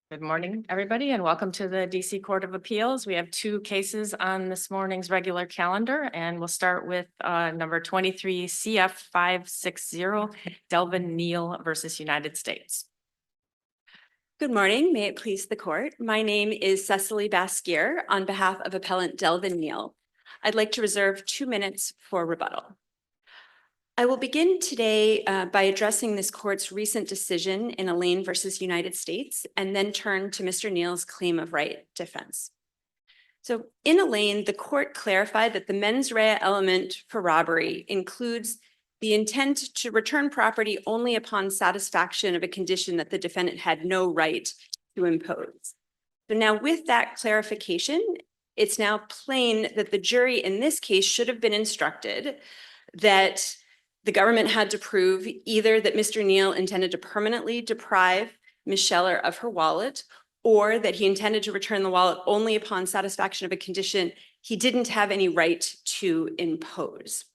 Good morning, everybody, and welcome to the DC Court of Appeals. We have two cases on this morning's regular calendar, and we'll start with number 23 CF 560, Delvin Neal versus United States. Good morning. May it please the court. My name is Cecily Baskier on behalf of appellant Delvin Neal. I'd like to reserve 2 minutes for rebuttal. I will begin today by addressing this court's recent decision in Allain versus United States, and then turn to Mr. Neal's claim of right defense. So in Allain, the court clarified that the mens rea element for robbery includes the intent to return property only upon satisfaction of a condition that the defendant had no right to impose. So now with that clarification, it's now plain that the jury in this case should have been instructed that the government had to prove either that Mr. Neal intended to permanently deprive Ms. Scheller of her wallet, or that he intended to return the wallet only upon satisfaction of a condition he didn't have any right to impose.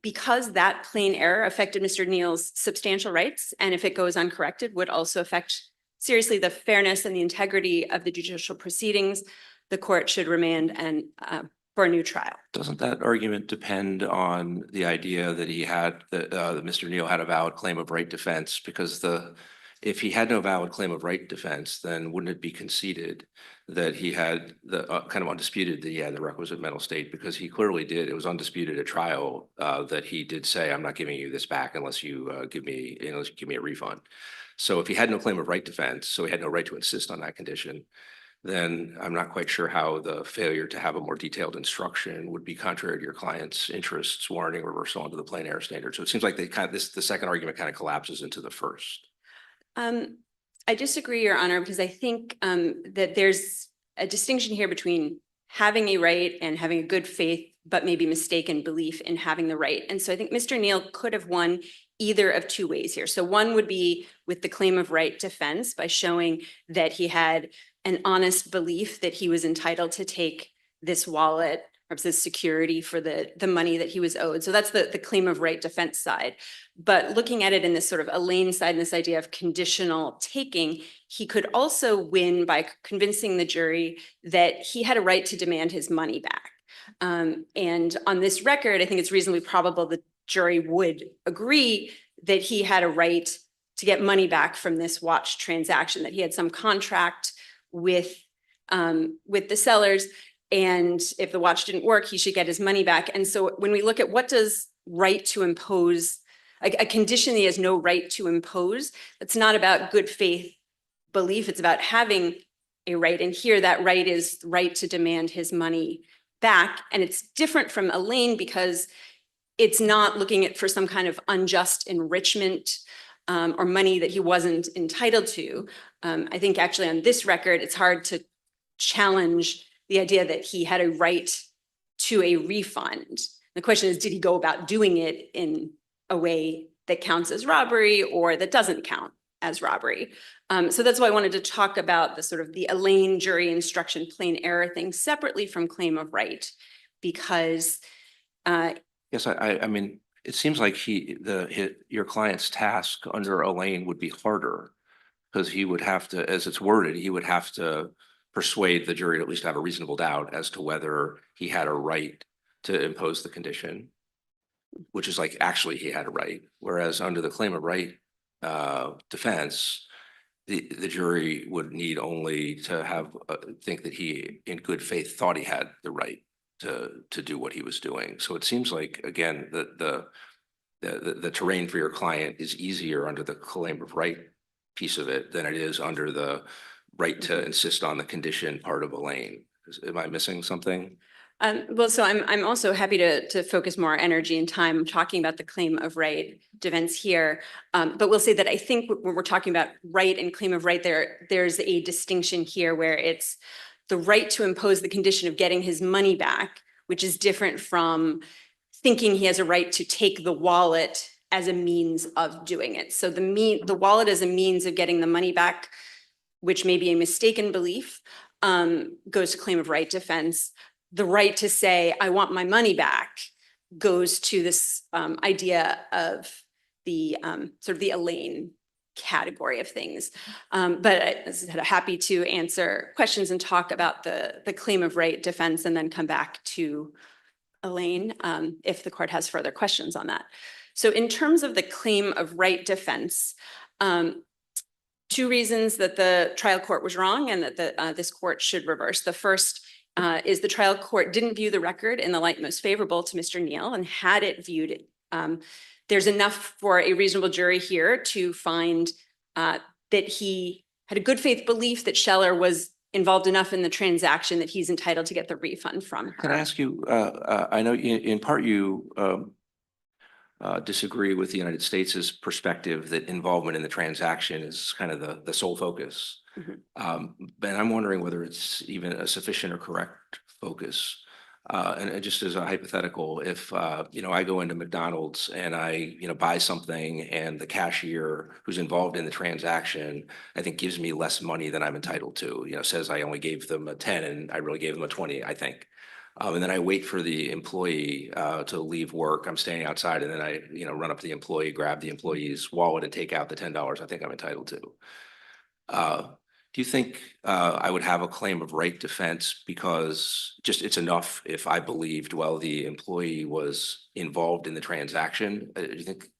Because that plain error affected Mr. Neal's substantial rights, and if it goes uncorrected, would also affect seriously the fairness and the integrity of the judicial proceedings, the court should remand and for a new trial. Doesn't that argument depend on the idea that that Mr. Neal had a valid claim of right defense? Because if he had no valid claim of right defense, then wouldn't it be conceded that he had the kind of undisputed that he had the requisite mental state? Because he clearly did. It was undisputed at trial that he did say, "I'm not giving you this back unless you give me a refund." So if he had no claim of right defense, so he had no right to insist on that condition, then I'm not quite sure how the failure to have a more detailed instruction would be contrary to your client's interests, warranting reversal under the plain error standard. So it seems like the second argument kind of collapses into the first. I disagree, Your Honor, because I think that there's a distinction here between having a right and having a good faith, but maybe mistaken belief in having the right. And so I think Mr. Neal could have won either of two ways here. So one would be with the claim of right defense by showing that he had an honest belief that he was entitled to take this wallet or this security for the money that he was owed. So that's the claim of right defense side. But looking at it in this sort of Allain side and this idea of conditional taking, he could also win by convincing the jury that he had a right to demand his money back. And on this record, I think it's reasonably probable the jury would agree that he had a right to get money back from this watch transaction, that he had some contract with the sellers, and if the watch didn't work, he should get his money back. And so when we look at what does right to impose, a condition he has no right to impose, it's not about good faith belief, it's about having a right. And here that right is the right to demand his money back. And it's different from Allain because it's not looking at for some kind of unjust enrichment or money that he wasn't entitled to. I think actually on this record, it's hard to challenge the idea that he had a right to a refund. The question is, did he go about doing it in a way that counts as robbery or that doesn't count as robbery? So that's why I wanted to talk about the sort of the Allain jury instruction plain error thing separately from claim of right, because Yes, I mean, it seems like your client's task under Allain would be harder because he would have to, as it's worded, he would have to persuade the jury to at least have a reasonable doubt as to whether he had a right to impose the condition, which is like actually he had a right. Whereas under the claim of right defense, the jury would need only to have think that he in good faith thought he had the right to do what he was doing. So it seems like, again, the terrain for your client is easier under the claim of right piece of it than it is under the right to insist on the condition part of Allain. Am I missing something? Well, so I'm also happy to focus more energy and time talking about the claim of right defense here. But we'll say that I think when we're talking about right and claim of right, there's a distinction here where it's the right to impose the condition of getting his money back, which is different from thinking he has a right to take the wallet as a means of doing it. So the wallet as a means of getting the money back, which may be a mistaken belief, goes to claim of right defense. The right to say, I want my money back, goes to this idea of the sort of the Allain category of things. But as I said, happy to answer questions and talk about the claim of right defense and then come back to Elaine, if the court has further questions on that. So in terms of the claim of right defense, two reasons that the trial court was wrong and that this court should reverse. The first is the trial court didn't view the record in the light most favorable to Mr. Neal, and had it viewed it, there's enough for a reasonable jury here to find that he had a good faith belief that Scheller was involved enough in the transaction that he's entitled to get the refund from her. Can I ask you, I know in part you disagree with the United States' perspective that involvement in the transaction is kind of the sole focus. But I'm wondering whether it's even a sufficient or correct focus. And just as a hypothetical, if, I go into McDonald's and I, buy something and the cashier who's involved in the transaction, I think gives me less money than I'm entitled to, says I only gave them a 10 and I really gave them a 20, I think. And then I wait for the employee to leave work. I'm standing outside and then I, run up to the employee, grab the employee's wallet and take out the $10 I think I'm entitled to. Do you think I would have a claim of right defense because just it's enough if I believed, well, the employee was involved in the transaction? Do you think,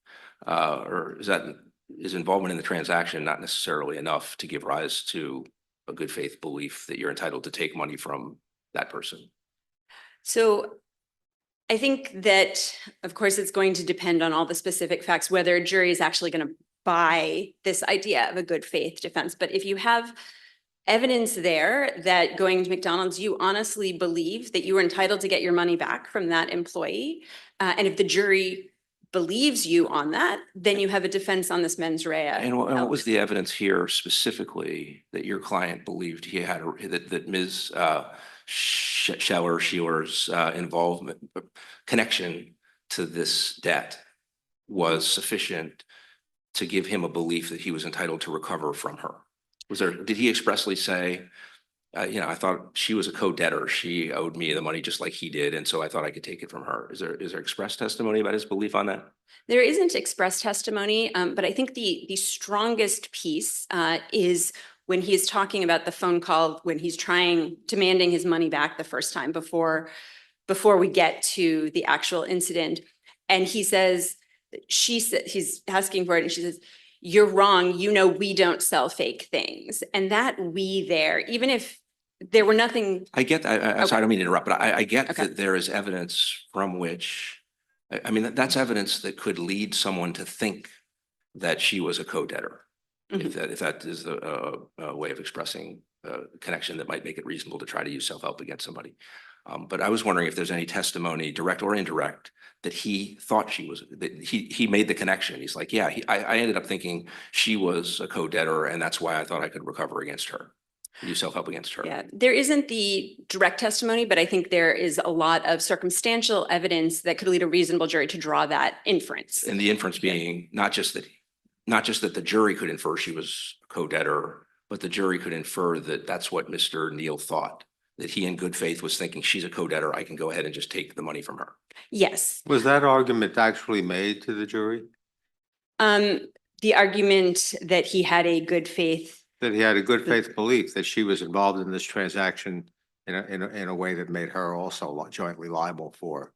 or is involvement in the transaction not necessarily enough to give rise to a good faith belief that you're entitled to take money from that person? So I think that, of course, it's going to depend on all the specific facts, whether a jury is actually going to buy this idea of a good faith defense. But if you have evidence there that going to McDonald's, you honestly believe that you were entitled to get your money back from that employee, and if the jury believes you on that, then you have a defense on this mens rea. And what was the evidence here specifically that your client believed he had, that Ms. Scheller's involvement, connection to this debt was sufficient to give him a belief that he was entitled to recover from her? Did he expressly say, I thought she was a co-debtor. She owed me the money just like he did. And so I thought I could take it from her. Is there express testimony about his belief on that? There isn't express testimony, but I think the strongest piece is when he's talking about the phone call, when he's demanding his money back the first time before we get to the actual incident. And he says, he's asking for it and she says, "You're wrong. We don't sell fake things." And that "we" there, even if there were nothing. I get that. Okay. Sorry, I don't mean to interrupt, but I get Okay. that there is evidence from which, that's evidence that could lead someone to think that she was a co-debtor. If that is a way of expressing a connection that might make it reasonable to try to use self-help against somebody. But I was wondering if there's any testimony, direct or indirect, that he thought that he made the connection. He's like, yeah, I ended up thinking she was a co-debtor and that's why I thought I could recover against her, use self-help against her. Yeah, there isn't the direct testimony, but I think there is a lot of circumstantial evidence that could lead a reasonable jury to draw that inference. And the inference being not just that the jury could infer she was a co-debtor, but the jury could infer that that's what Mr. Neal thought, that he in good faith was thinking she's a co-debtor. I can go ahead and just take the money from her. Yes. Was that argument actually made to the jury? The argument that he had a good faith. That he had a good faith belief that she was involved in this transaction in a way that made her also jointly liable for?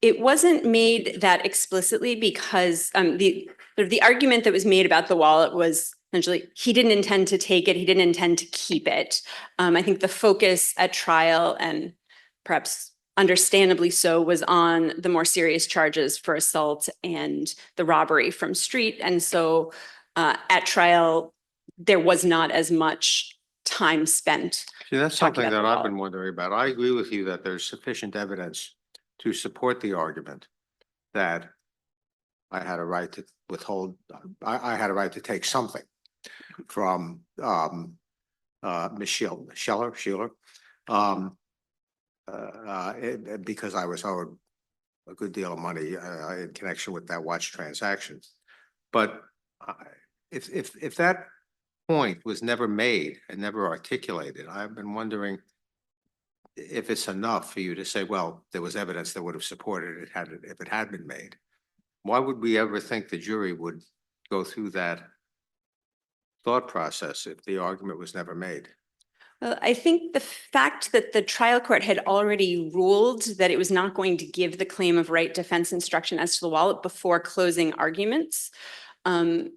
It wasn't made that explicitly because the argument that was made about the wallet was essentially he didn't intend to take it. He didn't intend to keep it. I think the focus at trial, and perhaps understandably so, was on the more serious charges for assault and the robbery from Street. And so at trial, there was not as much time spent. See, that's talking something about that the I've wallet. been wondering about. I agree with you that there's sufficient evidence to support the argument that I had a right to withhold, I had a right to take something from Ms. Scheller, because I was owed a good deal of money in connection with that watch transaction. But if that point was never made and never articulated, I've been wondering if it's enough for you to say, well, there was evidence that would have supported it if it had been made. Why would we ever think the jury would go through that thought process if the argument was never made? Well, I think the fact that the trial court had already ruled that it was not going to give the claim of right defense instruction as to the wallet before closing arguments. I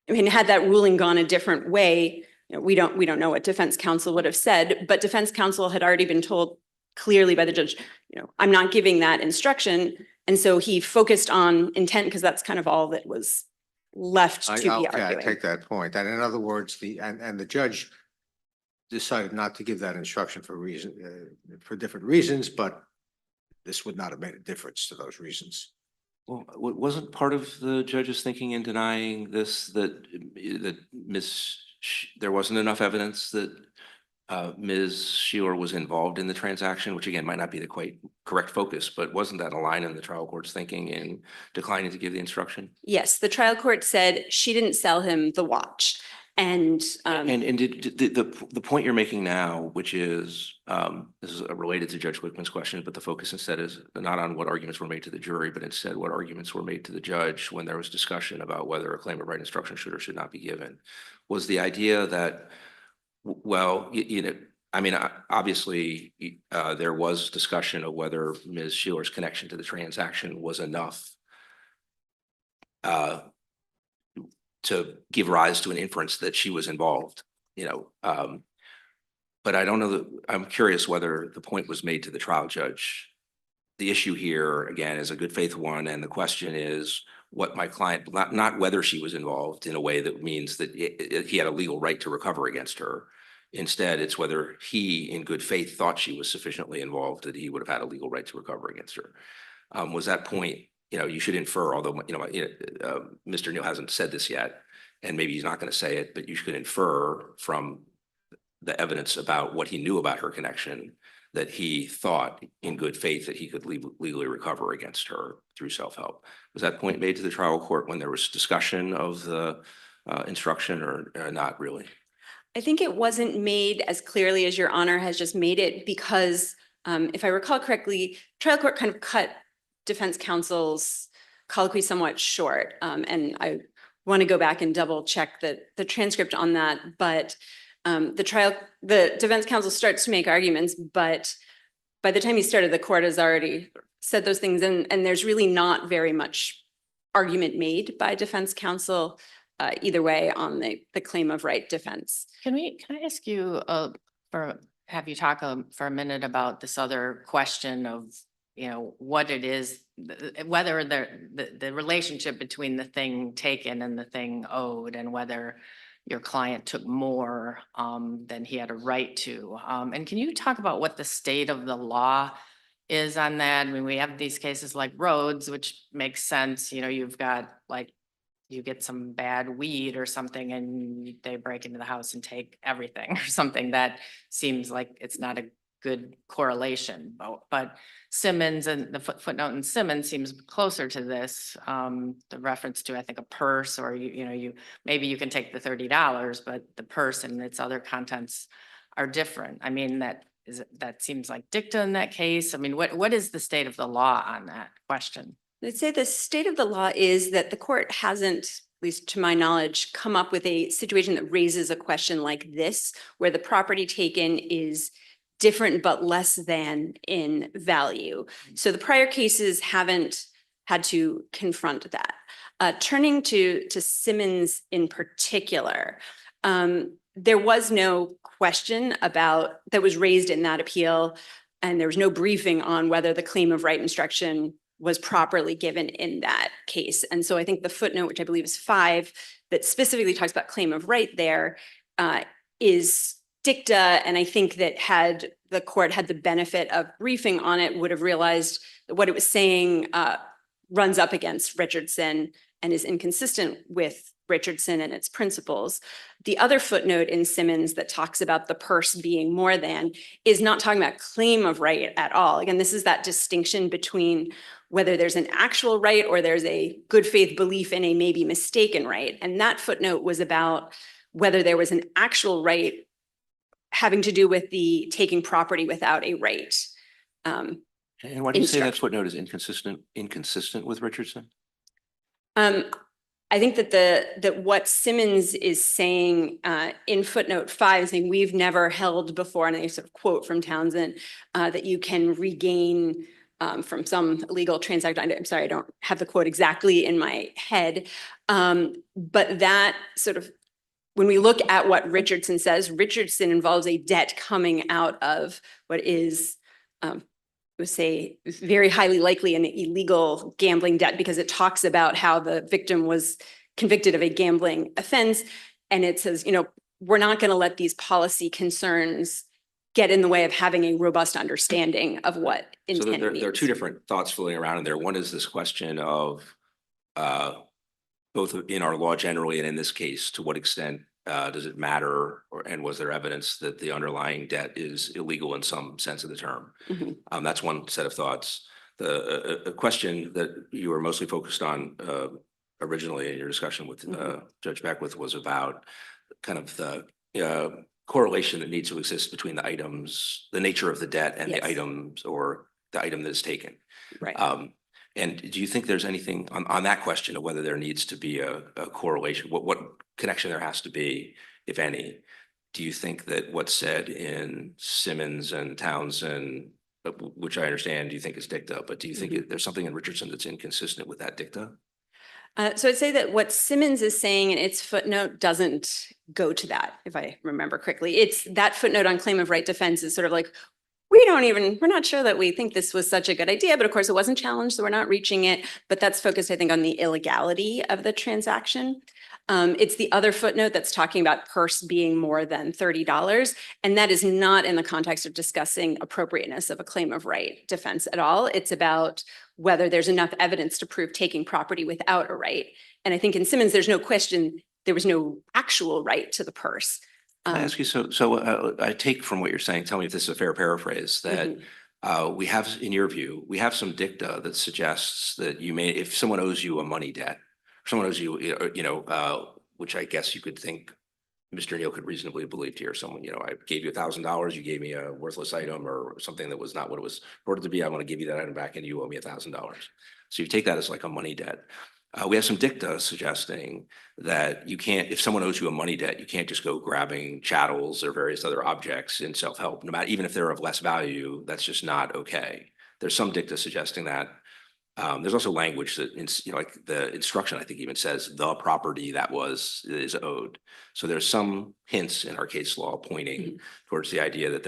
mean, had that ruling gone a different way, you know, we don't know what defense counsel would have said, but defense counsel had already been told clearly by the judge, you know, I'm not giving that instruction. And so he focused on intent because that's kind of all that was left to be Okay, I arguing. take that point. And in other words, and the judge decided not to give that instruction for different reasons, but this would not have made a difference to those reasons. Well, wasn't part of the judge's thinking in denying this that there wasn't enough evidence that Ms. Sheeler was involved in the transaction, which again might not be the quite correct focus, but wasn't that a line in the trial court's thinking in declining to give the instruction? Yes, the trial court said she didn't sell him the watch. And Did the point you're making now, which is this is related to Judge Wickman's question, but the focus instead is not on what arguments were made to the jury, but instead what arguments were made to the judge when there was discussion about whether a claim of right instruction should or should not be given, was the idea that, well, you know, I mean, obviously there was discussion of whether Ms. Sheeler's connection to the transaction was enough to give rise to an inference that she was involved, you know. But I don't know that, I'm curious whether the point was made to the trial judge. The issue here, again, is a good faith one, and the question is what my client, not whether she was involved in a way that means that he had a legal right to recover against her. Instead, it's whether he, in good faith, thought she was sufficiently involved that he would have had a legal right to recover against her. Was that point, you know, you should infer, although, you know, Mr. Neal hasn't said this yet, and maybe he's not going to say it, but you should infer from the evidence about what he knew about her connection that he thought in good faith that he could legally recover against her through self-help. Was that point made to the trial court when there was discussion of the instruction or not really? I think it wasn't made as clearly as Your Honor has just made it because if I recall correctly, trial court kind of cut defense counsel's colloquy somewhat short. And I want to go back and double check the transcript on that. But the defense counsel starts to make arguments, but by the time he started, the court has already said those things. And there's really not very much argument made by defense counsel either way on the claim of right defense. Can I ask you have you talk for a minute about this other question of, you know, what it is, whether the relationship between the thing taken and the thing owed, and whether your client took more than he had a right to. And can you talk about what the state of the law is on that? I mean, we have these cases like Rhodes, which makes sense. You know, you've got like, you get some bad weed or something and they break into the house and take everything or something. That seems like it's not a good correlation, but Simmons and the footnote in Simmons seems closer to this. The reference to, I think, a purse, or maybe you can take the $30, but the purse and its other contents are different. I mean, that seems like dicta in that case. I mean, what is the state of the law on that question? I'd say the state of the law is that the court hasn't, at least to my knowledge, come up with a situation that raises a question like this, where the property taken is different but less than in value. So the prior cases haven't had to confront that. Turning to Simmons in particular, there was no question that was raised in that appeal, and there was no briefing on whether the claim of right instruction was properly given in that case. And so I think the footnote, which I believe is 5, that specifically talks about claim of right there, is dicta. And I think that had the court had the benefit of briefing on it, would have realized that what it was saying runs up against Richardson and is inconsistent with Richardson and its principles. The other footnote in Simmons that talks about the purse being more than is not talking about claim of right at all. Again, this is that distinction between whether there's an actual right or there's a good faith belief in a maybe mistaken right. And that footnote was about whether there was an actual right having to do with the taking property without a right. And why do you say that Instruction. footnote is inconsistent with Richardson? I think that that what Simmons is saying in footnote 5, saying we've never held before, and I sort of quote from Townsend, that you can regain from some illegal transaction. I'm sorry, I don't have the quote exactly in my head. But that sort of, when we look at what Richardson says, Richardson involves a debt coming out of what is, would say, very highly likely an illegal gambling debt, because it talks about how the victim was convicted of a gambling offense. And it says, you know, we're not going to let these policy concerns get in the way of having a robust understanding of what So intent there are two means. different thoughts floating around in there. One is this question of both in our law generally and in this case, to what extent does it matter, and was there evidence that the underlying debt is illegal in some sense of the term? Mhm. That's one set of thoughts. A question that you were mostly focused on originally in your discussion with Judge Beckwith was about kind of the correlation that needs to exist between the items, the nature of the debt and the Yes. items, or the item that is taken. Right. And do you think there's anything on that question of whether there needs to be a correlation, what connection there has to be, if any? Do you think that what's said in Simmons and Townsend, which I understand, do you think is dicta, but do you think there's something in Richardson that's inconsistent with that dicta? So I'd say that what Simmons is saying in its footnote doesn't go to that, if I remember correctly. It's that footnote on claim of right defense is sort of like, we're not sure that we think this was such a good idea, but of course it wasn't challenged, so we're not reaching it. But that's focused, I think, on the illegality of the transaction. It's the other footnote that's talking about purse being more than $30. And that is not in the context of discussing appropriateness of a claim of right defense at all. It's about whether there's enough evidence to prove taking property without a right. And I think in Simmons, there's no question there was no actual right to the purse. Can I ask you, so I take from what you're saying, tell me if this is a fair paraphrase, that we have, in your view, we have some dicta that suggests that you may, if someone owes you a money debt, someone owes you, which I guess you could think Mr. Neal could reasonably believe here, someone, I gave you $1,000, you gave me a worthless item or something that was not what it was reported to be. I want to give you that item back and you owe me $1,000. So you take that as like a money debt. We have some dicta suggesting that you can't, if someone owes you a money debt, you can't just go grabbing chattels or various other objects in self-help, no matter, even if they're of less value, that's just not okay. There's some dicta suggesting that. There's also language that, like the instruction, I think even says the property that is owed. So there's some hints in our case law pointing towards the idea that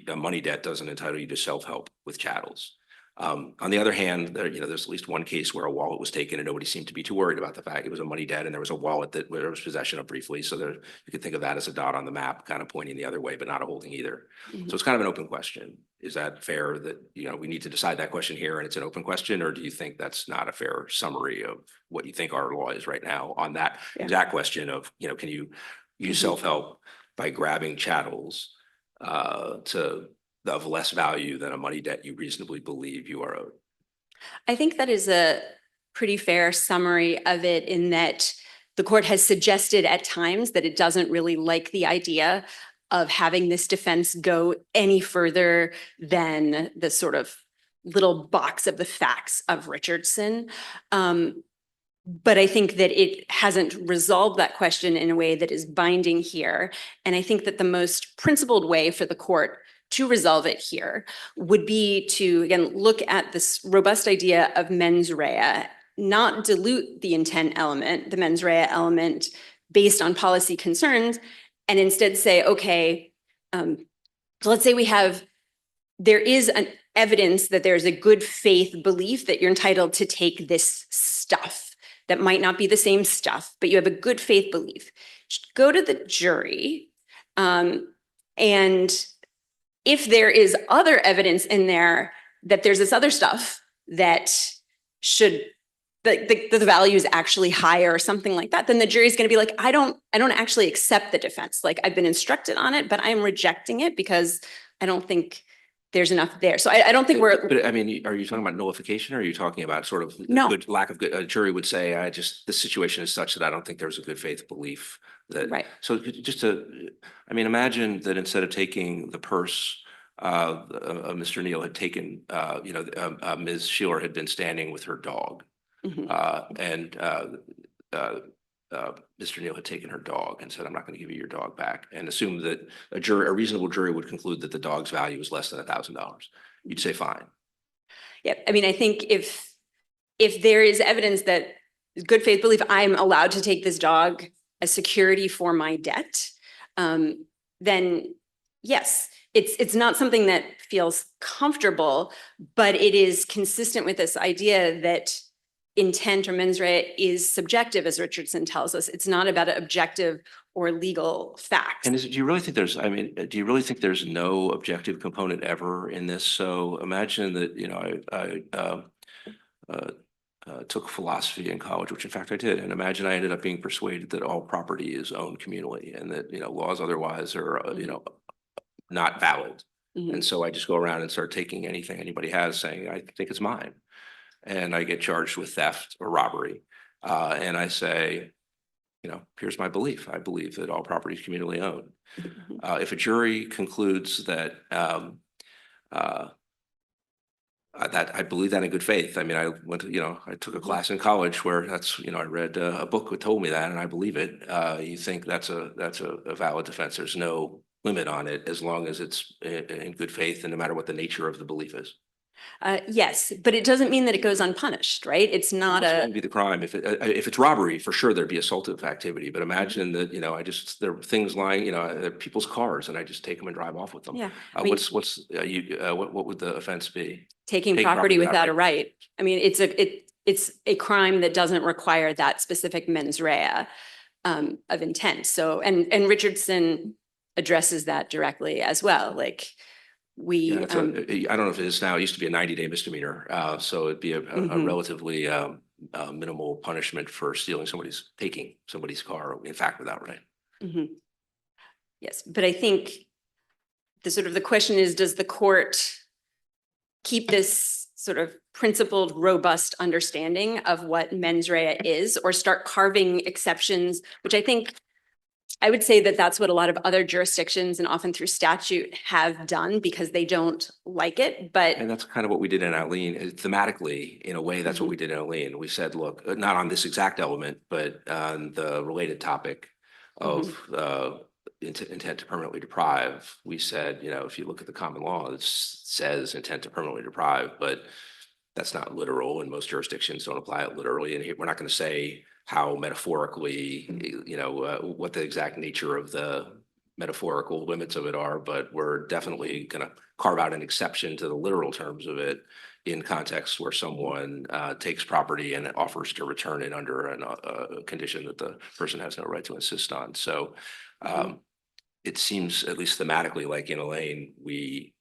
a money debt doesn't entitle you to self-help with chattels. On the other hand, there's at least one case where a wallet was taken and nobody seemed to be too worried about the fact it was a money debt, and there was a wallet that there was possession of briefly. So you could think of that as a dot on the map, kind of pointing the other way, but not a holding either. So it's kind of an open question. Is that fair that, we need to decide that question here and it's an open question, or do you think that's not a fair summary of what you think our law is right now on that exact question of, can you use self-help by grabbing chattels of less value than a money debt you reasonably believe you are owed? I think that is a pretty fair summary of it, in that the court has suggested at times that it doesn't really like the idea of having this defense go any further than the sort of little box of the facts of Richardson. But I think that it hasn't resolved that question in a way that is binding here. And I think that the most principled way for the court to resolve it here would be to, again, look at this robust idea of mens rea, not dilute the intent element, the mens rea element, based on policy concerns, and instead say, okay, so let's say there is an evidence that there's a good faith belief that you're entitled to take this stuff that might not be the same stuff, but you have a good faith belief. Go to the jury, and if there is other evidence in there that there's this other stuff that the value is actually higher or something like that, then the jury's going to be like, I don't actually accept the defense. Like, I've been instructed on it, but I'm rejecting it because I don't think there's enough there. So I don't think But I mean, are you talking about nullification, or are you talking about sort of No. lack of good? A jury would say, the situation is such that I don't think there's a good faith belief that. Right. So imagine that instead of taking the purse, Mr. Neal had taken, Ms. Sheeler had been standing with her dog. And Mr. Neal had taken her dog and said, I'm not going to give you your dog back, and assume that a reasonable jury would conclude that the dog's value is less than $1,000, you'd say fine. Yeah, I mean, I think if there is evidence that good faith belief, I'm allowed to take this dog as security for my debt, then yes, it's not something that feels comfortable, but it is consistent with this idea that intent or mens rea is subjective, as Richardson tells us. It's not about objective or legal facts. And do you really think there's, I mean, do you really think there's no objective component ever in this? So imagine that, you know, I took philosophy in college, which in fact I did. And imagine I ended up being persuaded that all property is owned communally and that, you know, laws otherwise are, you know, not valid. Mhm. And so I just go around and start taking anything anybody has saying, I think it's mine. And I get charged with theft or robbery. And I say, you know, here's my belief. I believe that all property is communally owned. Mhm. If a jury concludes that that I believe that in good faith. I mean, I went to, you know, I took a class in college where that's, you know, I read a book that told me that, and I believe it. You think that's a valid defense. There's no limit on it as long as it's in good faith, and no matter what the nature of the belief is. Yes, but it doesn't mean that it goes unpunished, right? It's not This a, wouldn't be the crime. If it's robbery, for sure there'd be assaultive activity. But imagine that, you know, there are things lying, you know, they're people's cars, and I just take them and drive off with them. yeah. I mean, What would the offense be? taking take property property without without a right. I mean, it's a crime that doesn't require that specific mens rea of intent. So, and Richardson addresses that directly as well. Like we, Yeah, I don't know if it is now. It used to be a 90-day misdemeanor. So it'd be a Mhm. relatively minimal punishment for taking somebody's car, in fact, without right. Mhm. Yes, but I think the question is, does the court keep this sort of principled, robust understanding of what mens rea is, or start carving exceptions, which I think I would say that that's what a lot of other jurisdictions and often through statute have done because they don't like it, but. And that's kind of what we did in Alene. Thematically, in a way, that's what we did in Alene. We said, look, not on this exact element, but on the related topic of intent to permanently deprive. We said, you know, if you look at the common law, it says intent to permanently deprive, but that's not literal, and most jurisdictions don't apply it literally. And we're not going to say how metaphorically, you know, what the exact nature of the metaphorical limits of it are, but we're definitely going to carve out an exception to the literal terms of it in contexts where someone takes property and offers to return it under a condition that the person has no right to insist on. So it seems, at least thematically, like in Elaine, we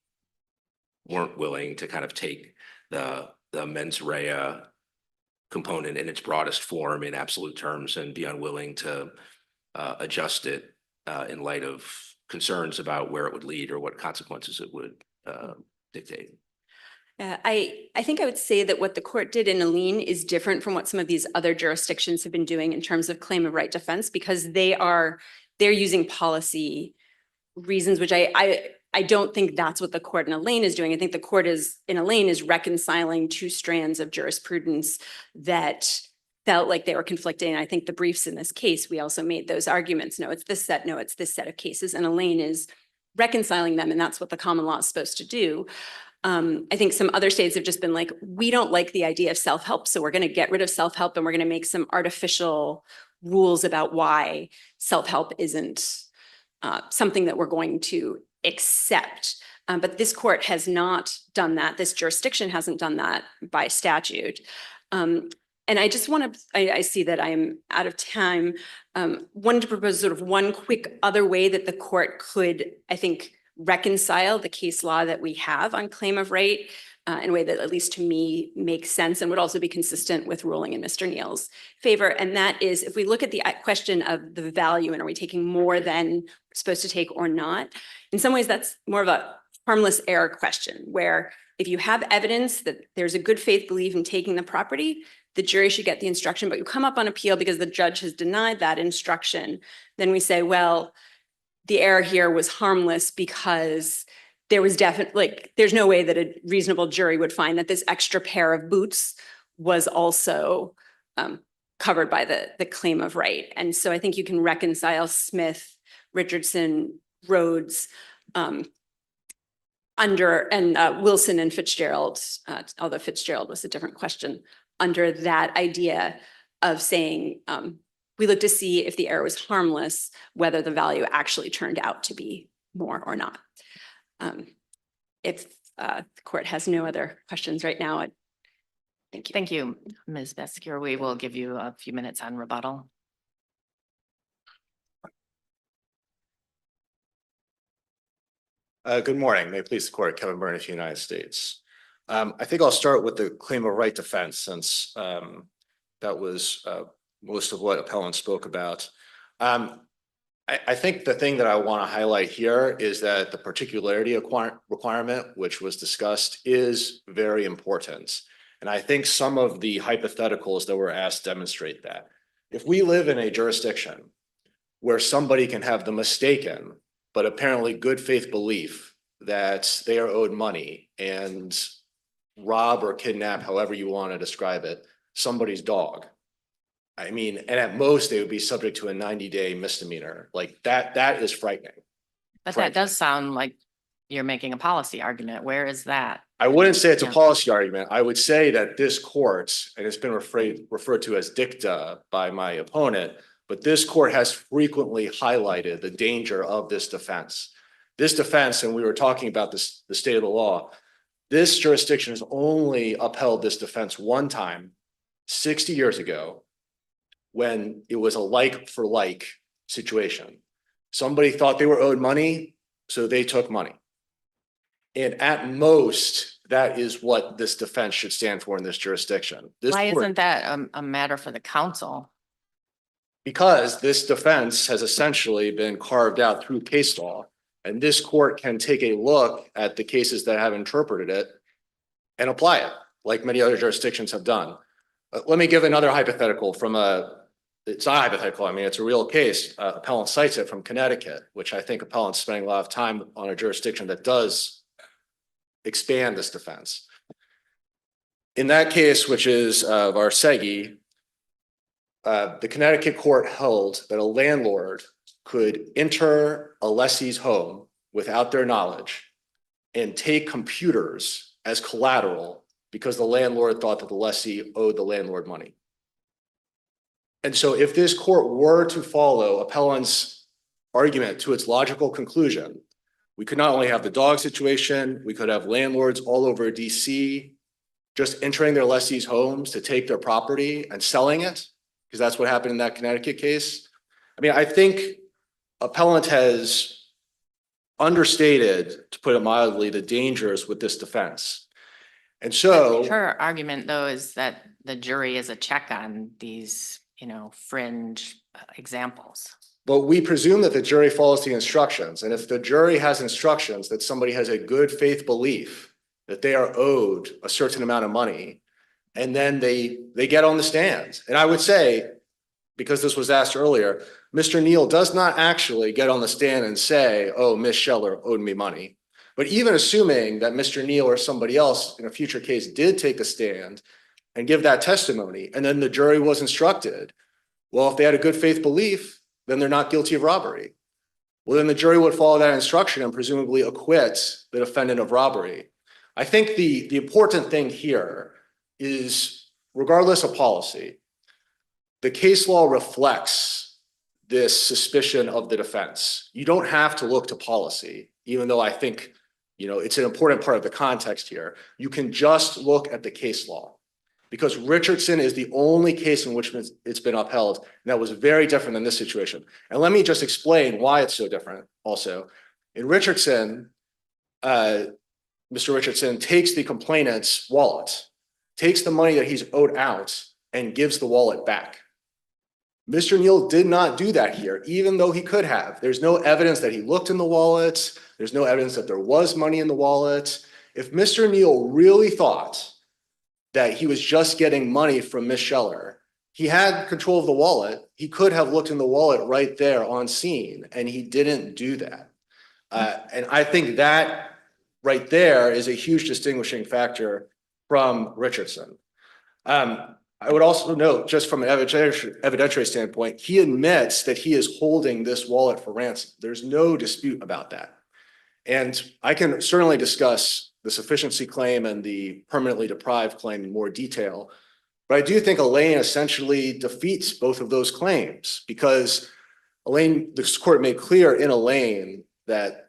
weren't willing to kind of take the mens rea component in its broadest form in absolute terms and be unwilling to adjust it in light of concerns about where it would lead or what consequences it would dictate. I think I would say that what the court did in Alene is different from what some of these other jurisdictions have been doing in terms of claim of right defense, because they're using policy reasons, which I don't think that's what the court in Alene is doing. I think the court in Alene is reconciling two strands of jurisprudence that felt like they were conflicting. I think the briefs in this case, we also made those arguments. No, it's this set. No, it's this set of cases. And Alene is reconciling them. And that's what the common law is supposed to do. I think some other states have just been like, we don't like the idea of self-help, so we're going to get rid of self-help and we're going to make some artificial rules about why self-help isn't something that we're going to accept. But this court has not done that. This jurisdiction hasn't done that by statute. And I just want to, I see that I'm out of time. Wanted to propose sort of one quick other way that the court could, I think, reconcile the case law that we have on claim of right in a way that, at least to me, makes sense and would also be consistent with ruling in Mr. Neal's favor. And that is, if we look at the question of the value and are we taking more than we're supposed to take or not, in some ways that's more of a harmless error question, where if you have evidence that there's a good faith belief in taking the property, the jury should get the instruction, but you come up on appeal because the judge has denied that instruction, then we say, well, the error here was harmless because there was definitely, there's no way that a reasonable jury would find that this extra pair of boots was also covered by the claim of right. And so I think you can reconcile Smith, Richardson, Rhodes, Wilson and Fitzgerald, although Fitzgerald was a different question, under that idea of saying, we look to see if the error was harmless, whether the value actually turned out to be more or not. If the court has no other questions right now, thank you. Thank you, Ms. Beskier. We will give you a few minutes on rebuttal. Good morning. May it please the court, Kevin Burnett, United States. I think I'll start with the claim of right defense since that was most of what appellant spoke about. I think the thing that I want to highlight here is that the particularity requirement, which was discussed, is very important. And I think some of the hypotheticals that were asked demonstrate that. If we live in a jurisdiction where somebody can have the mistaken but apparently good faith belief that they are owed money and rob or kidnap, however you want to describe it, somebody's dog. I mean, and at most they would be subject to a 90-day misdemeanor. Like that is frightening. But Frank. that does sound like you're making a policy argument. Where is that? I wouldn't say it's a Yeah. policy argument. I would say that this court, and it's been referred to as dicta by my opponent, but this court has frequently highlighted the danger of this defense. This defense, and we were talking about this, the state of the law, this jurisdiction has only upheld this defense one time, 60 years ago, when it was a like for like situation. Somebody thought they were owed money, so they took money. And at most, that is what this defense should stand for in this jurisdiction. This Why court- isn't that a matter for the council? Because this defense has essentially been carved out through case law, and this court can take a look at the cases that have interpreted it and apply it, like many other jurisdictions have done. Let me give another hypothetical from it's not hypothetical, I mean, it's a real case. Appellant cites it from Connecticut, which I think appellant's spending a lot of time on a jurisdiction that does expand this defense. In that case, which is Varsegi, the Connecticut court held that a landlord could enter a lessee's home without their knowledge and take computers as collateral because the landlord thought that the lessee owed the landlord money. And so if this court were to follow appellant's argument to its logical conclusion, we could not only have the dog situation, we could have landlords all over DC just entering their lessees' homes to take their property and selling it, because that's what happened in that Connecticut case. I mean, I think appellant has understated, to put it mildly, the dangers with this defense. And so Her argument, though, is that the jury is a check on these, fringe examples. but we presume that the jury follows the instructions. And if the jury has instructions that somebody has a good faith belief that they are owed a certain amount of money, and then they get on the stand. And I would say, because this was asked earlier, Mr. Neal does not actually get on the stand and say, oh, Ms. Scheller owed me money. But even assuming that Mr. Neal or somebody else in a future case did take a stand and give that testimony, and then the jury was instructed, well, if they had a good faith belief, then they're not guilty of robbery. Well, then the jury would follow that instruction and presumably acquit the defendant of robbery. I think the important thing here is, regardless of policy, the case law reflects this suspicion of the defense. You don't have to look to policy, even though I think, it's an important part of the context here. You can just look at the case law, because Richardson is the only case in which it's been upheld, and that was very different than this situation. And let me just explain why it's so different also. In Richardson, Mr. Richardson takes the complainant's wallet, takes the money that he's owed out, and gives the wallet back. Mr. Neal did not do that here, even though he could have. There's no evidence that he looked in the wallet. There's no evidence that there was money in the wallet. If Mr. Neal really thought that he was just getting money from Ms. Scheller, he had control of the wallet. He could have looked in the wallet right there on scene, and he didn't do that. And I think that right there is a huge distinguishing factor from Richardson. I would also note, just from an evidentiary standpoint, he admits that he is holding this wallet for ransom. There's no dispute about that. And I can certainly discuss the sufficiency claim and the permanently deprived claim in more detail. But I do think Elaine essentially defeats both of those claims because Elaine, this court made clear in Elaine that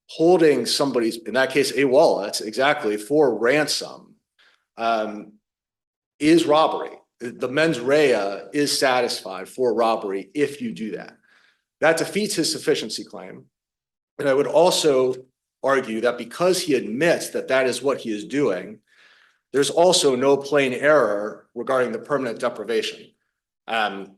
holding somebody's, in that case, a wallet exactly for ransom is robbery. The mens rea is satisfied for robbery if you do that. That defeats his sufficiency claim. And I would also argue that because he admits that that is what he is doing, there's also no plain error regarding the permanent deprivation. And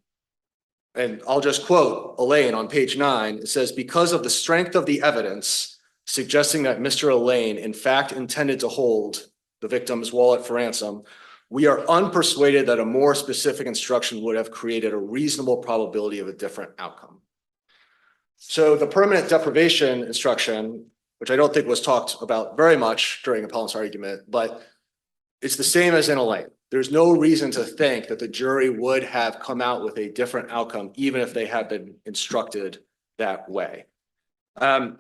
I'll just quote Elaine on page 9. It says, because of the strength of the evidence suggesting that Mr. Elaine in fact intended to hold the victim's wallet for ransom, we are unpersuaded that a more specific instruction would have created a reasonable probability of a different outcome. So the permanent deprivation instruction, which I don't think was talked about very much during appellant's argument, but it's the same as in Elaine. There's no reason to think that the jury would have come out with a different outcome, even if they had been instructed that way. I'm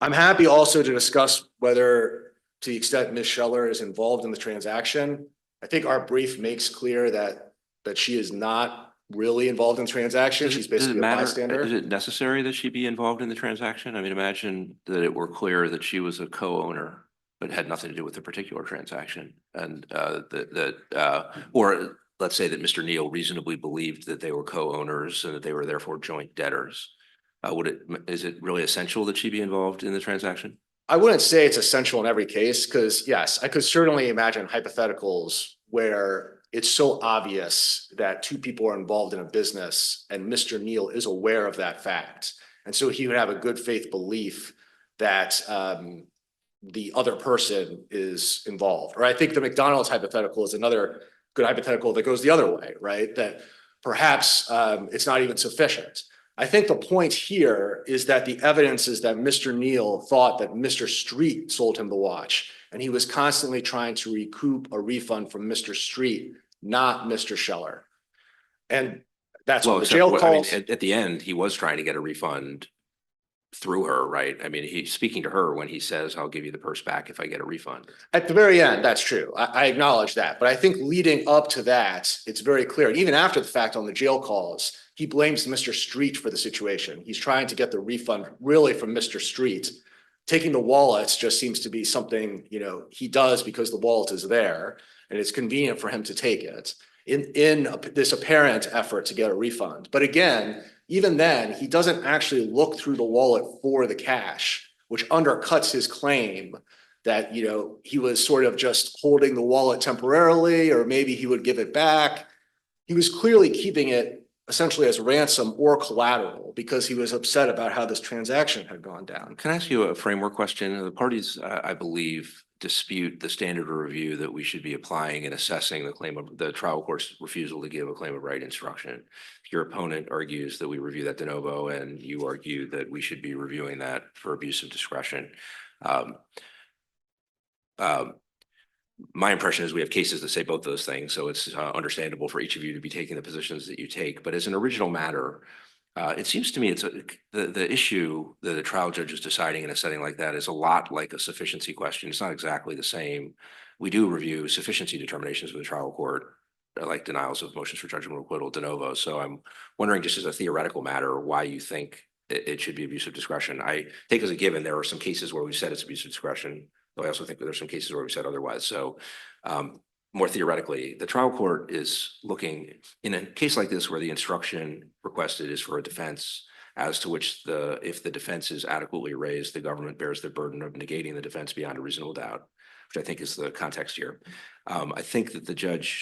happy also to discuss whether, to the extent Ms. Scheller is involved in the transaction. I think our brief makes clear that she is not really involved in the transaction. She's basically a bystander. Is it necessary that she be involved in the transaction? I mean, imagine that it were clear that she was a co-owner, but had nothing to do with the particular transaction. And or let's say that Mr. Neal reasonably believed that they were co-owners and that they were therefore joint debtors. Is it really essential that she be involved in the transaction? I wouldn't say it's essential in every case, because yes, I could certainly imagine hypotheticals where it's so obvious that two people are involved in a business and Mr. Neal is aware of that fact. And so he would have a good faith belief that the other person is involved. Or I think the McDonald's hypothetical is another good hypothetical that goes the other way, right? That perhaps it's not even sufficient. I think the point here is that the evidence is that Mr. Neal thought that Mr. Street sold him the watch, and he was constantly trying to recoup a refund from Mr. Street, not Mr. Scheller. And that's what the jail calls. At the end, he was trying to get a refund through her, right? I mean, he's speaking to her when he says, I'll give you the purse back if I get a refund. At the very end, that's true. I acknowledge that. But I think leading up to that, it's very clear. And even after the fact on the jail calls, he blames Mr. Street for the situation. He's trying to get the refund really from Mr. Street. Taking the wallets just seems to be something, he does because the wallet is there and it's convenient for him to take it in this apparent effort to get a refund. But again, even then, he doesn't actually look through the wallet for the cash, which undercuts his claim that, he was sort of just holding the wallet temporarily, or maybe he would give it back. He was clearly keeping it essentially as ransom or collateral because he was upset about how this transaction had gone down. Can I ask you a framework question? The parties, I believe, dispute the standard of review that we should be applying in assessing the claim of the trial court's refusal to give a claim of right instruction. Your opponent argues that we review that de novo, and you argue that we should be reviewing that for abuse of discretion. My impression is we have cases that say both those things, so it's understandable for each of you to be taking the positions that you take. But as an original matter, it seems to me the issue that a trial judge is deciding in a setting like that is a lot like a sufficiency question. It's not exactly the same. We do review sufficiency determinations with the trial court, like denials of motions for judgment or acquittal de novo. So I'm wondering, just as a theoretical matter, why you think it should be abuse of discretion. I take as a given there are some cases where we said it's abuse of discretion, though I also think that there's some cases where we said otherwise. So more theoretically, the trial court is looking in a case like this where the instruction requested is for a defense as to which if the defense is adequately raised, the government bears the burden of negating the defense beyond a reasonable doubt, which I think is the context here. I think that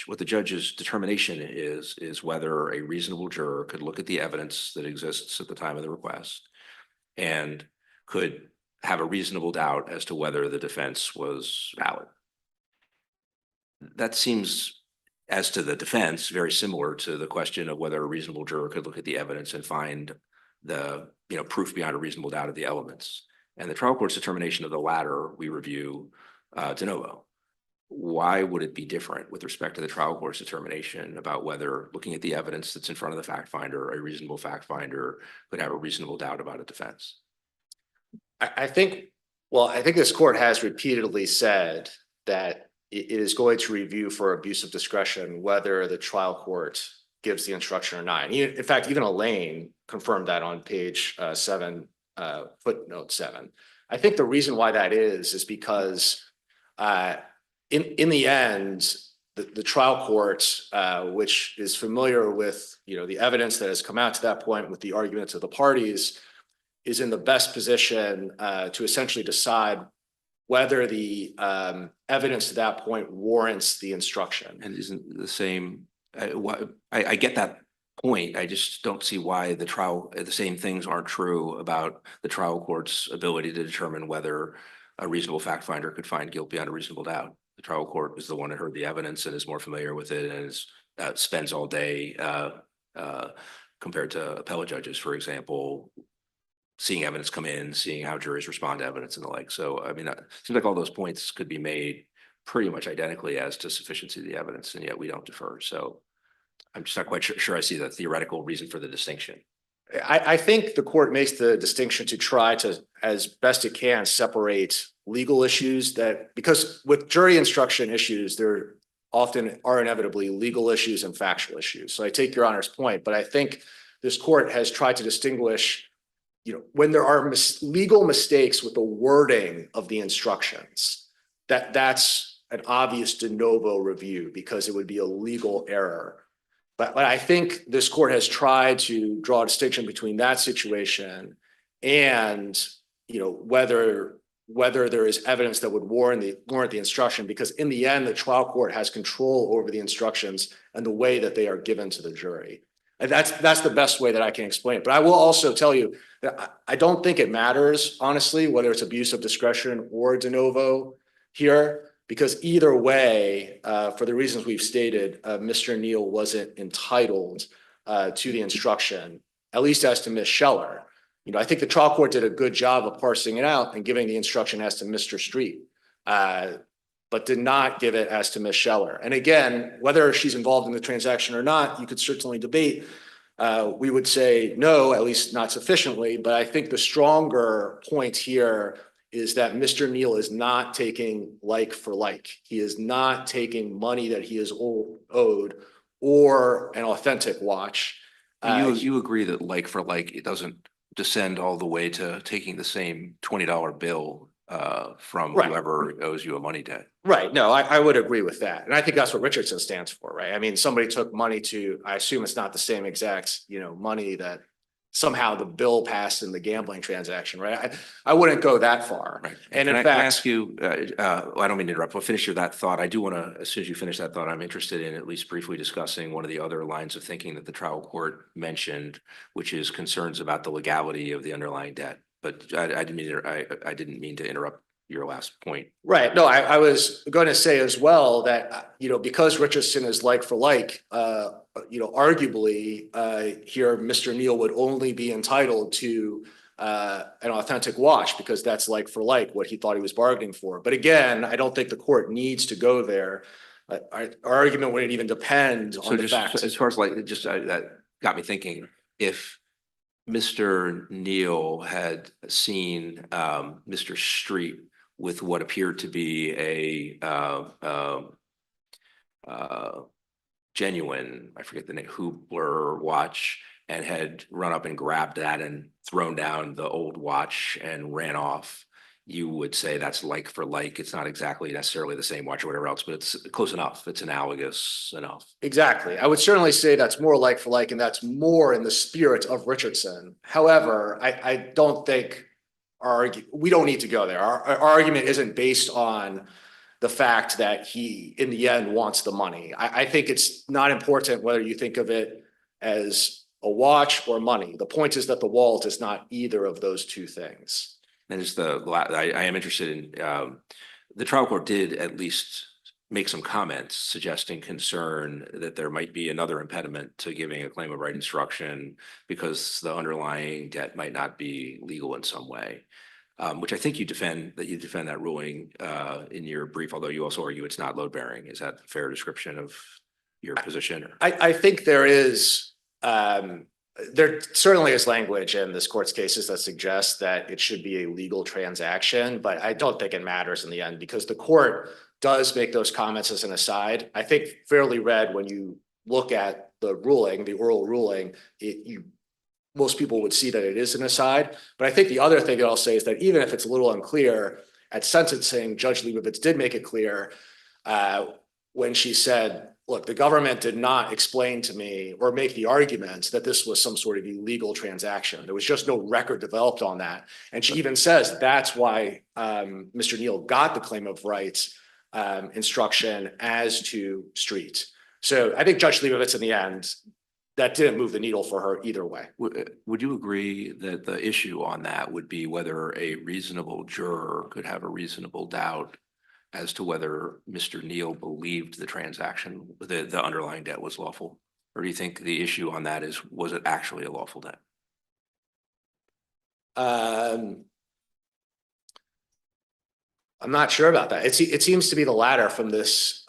what the judge's determination is whether a reasonable juror could look at the evidence that exists at the time of the request and could have a reasonable doubt as to whether the defense was valid. That seems, as to the defense, very similar to the question of whether a reasonable juror could look at the evidence and find the proof beyond a reasonable doubt of the elements. And the trial court's determination of the latter we review de novo. why would it be different with respect to the trial court's determination about whether looking at the evidence that's in front of the fact finder, a reasonable fact finder could have a reasonable doubt about a defense? I think, well, I think this court has repeatedly said that it is going to review for abuse of discretion whether the trial court gives the instruction or not. And in fact, even Elaine confirmed that on page 7, footnote 7. I think the reason why that is because in the end, the trial court, which is familiar with, the evidence that has come out to that point with the arguments of the parties, is in the best position to essentially decide whether the evidence to that point warrants the instruction. And isn't the same, I get that point. I just don't see why the same things aren't true about the trial court's ability to determine whether a reasonable fact finder could find guilt beyond a reasonable doubt. The trial court is the one that heard the evidence and is more familiar with it and spends all day compared to appellate judges, for example, seeing evidence come in, seeing how juries respond to evidence and the like. So, I mean, it seems like all those points could be made pretty much identically as to sufficiency of the evidence, and yet we don't defer. So I'm just not quite sure I see the theoretical reason for the distinction. I think the court makes the distinction to try to, as best it can, separate legal issues because with jury instruction issues, there often are inevitably legal issues and factual issues. So I take your Honor's point, but I think this court has tried to distinguish, when there are legal mistakes with the wording of the instructions, that's an obvious de novo review because it would be a legal error. But I think this court has tried to draw a distinction between that situation and, whether there is evidence that would warrant the instruction, because in the end, the trial court has control over the instructions and the way that they are given to the jury. And that's the best way that I can explain it. But I will also tell you that I don't think it matters, honestly, whether it's abuse of discretion or de novo here. Because either way, for the reasons we've stated, Mr. Neal wasn't entitled to the instruction, at least as to Ms. Scheller. I think the trial court did a good job of parsing it out and giving the instruction as to Mr. Street, but did not give it as to Ms. Scheller. And again, whether she's involved in the transaction or not, you could certainly debate. We would say no, at least not sufficiently. But I think the stronger point here is that Mr. Neal is not taking like for like. He is not taking money that he is owed or an authentic watch. You agree that like for like, it doesn't descend all the way to taking the same $20 bill from Right. whoever owes you a money debt. Right. No, I would agree with that. And I think that's what Richardson stands for, right? I mean, somebody took money I assume it's not the same exact, money that somehow the bill passed in the gambling transaction, right? I wouldn't go that far. Right. And Can in I fact, ask you, I don't mean to interrupt, but finish that thought. I do want to, as soon as you finish that thought, I'm interested in at least briefly discussing one of the other lines of thinking that the trial court mentioned, which is concerns about the legality of the underlying debt. But I didn't mean to interrupt your last point. right. No, I was going to say as well that, because Richardson is like for like, arguably here, Mr. Neal would only be entitled to an authentic watch because that's like for like what he thought he was bargaining for. But again, I don't think the court needs to go there. Our argument wouldn't even depend So on the just fact. as far as like, that got me thinking, if Mr. Neal had seen Mr. Street with what appeared to be a genuine, I forget the name, Hubler watch, and had run up and grabbed that and thrown down the old watch and ran off, you would say that's like for like. It's not exactly necessarily the same watch or whatever else, but it's close enough. It's analogous enough. Exactly. I would certainly say that's more like for like, and that's more in the spirit of Richardson. However, I don't think we don't need to go there. Our argument isn't based on the fact that he, in the end, wants the money. I think it's not important whether you think of it as a watch or money. The point is that the wallet is not either of those two things. And just I am interested in, the trial court did at least make some comments suggesting concern that there might be another impediment to giving a claim of right instruction because the underlying debt might not be legal in some way. which I think you defend that ruling in your brief, although you also argue it's not load bearing. Is that a fair description of your position? I think there is, there certainly is language in this court's cases that suggests that it should be a legal transaction, but I don't think it matters in the end because the court does make those comments as an aside. I think fairly read when you look at the ruling, the oral ruling, most people would see that it is an aside. But I think the other thing that I'll say is that even if it's a little unclear, at sentencing, Judge Leibovitz did make it clear when she said, look, the government did not explain to me or make the argument that this was some sort of illegal transaction. There was just no record developed on that. And she even says that's why Mr. Neal got the claim of rights instruction as to street. So I think Judge Leibovitz in the end, that didn't move the needle for her either way. Would you agree that the issue on that would be whether a reasonable juror could have a reasonable doubt as to whether Mr. Neal believed the transaction, the underlying debt was lawful? Or do you think the issue on that is, was it actually a lawful debt? I'm not sure about that. It seems to be the latter from this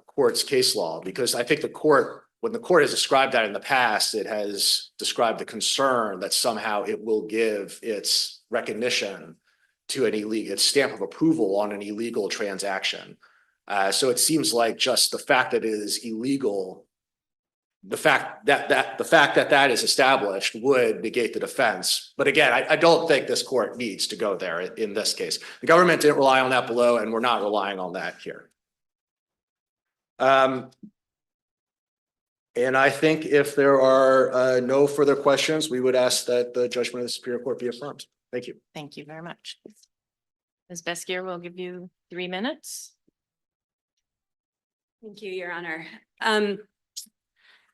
court's case law, because I think the court, when the court has described that in the past, it has described the concern that somehow it will give its recognition to an illegal, its stamp of approval on an illegal transaction. So it seems like just the fact that it is illegal, the fact that that is established would negate the defense. But again, I don't think this court needs to go there in this case. The government didn't rely on that below, and we're not relying on that here. And I think if there are no further questions, we would ask that the judgment of the Superior Court be affirmed. Thank you. Thank you very much. Ms. Beskier, we'll give you 3 minutes. Thank you, Your Honor. I'd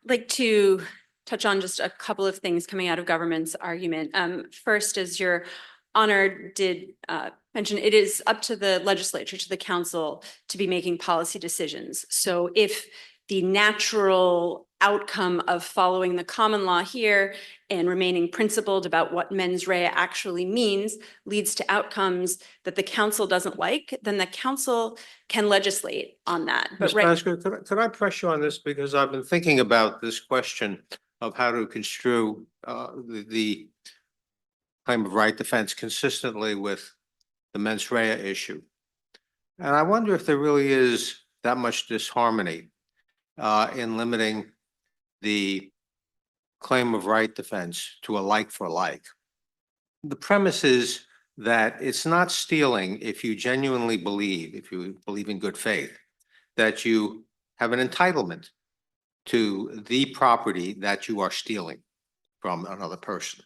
like to touch on just a couple of things coming out of government's argument. First, as Your Honor did mention, it is up to the legislature, to the council, to be making policy decisions. So if the natural outcome of following the common law here and remaining principled about what mens rea actually means leads to outcomes that the council doesn't like, then the council can legislate on that. Ms. Basker, could I press you on this? Because I've been thinking about this question of how to construe the claim of right defense consistently with the mens rea issue. And I wonder if there really is that much disharmony in limiting the claim of right defense to a like for like. The premise is that it's not stealing if you genuinely believe, if you believe in good faith, that you have an entitlement to the property that you are stealing from another person.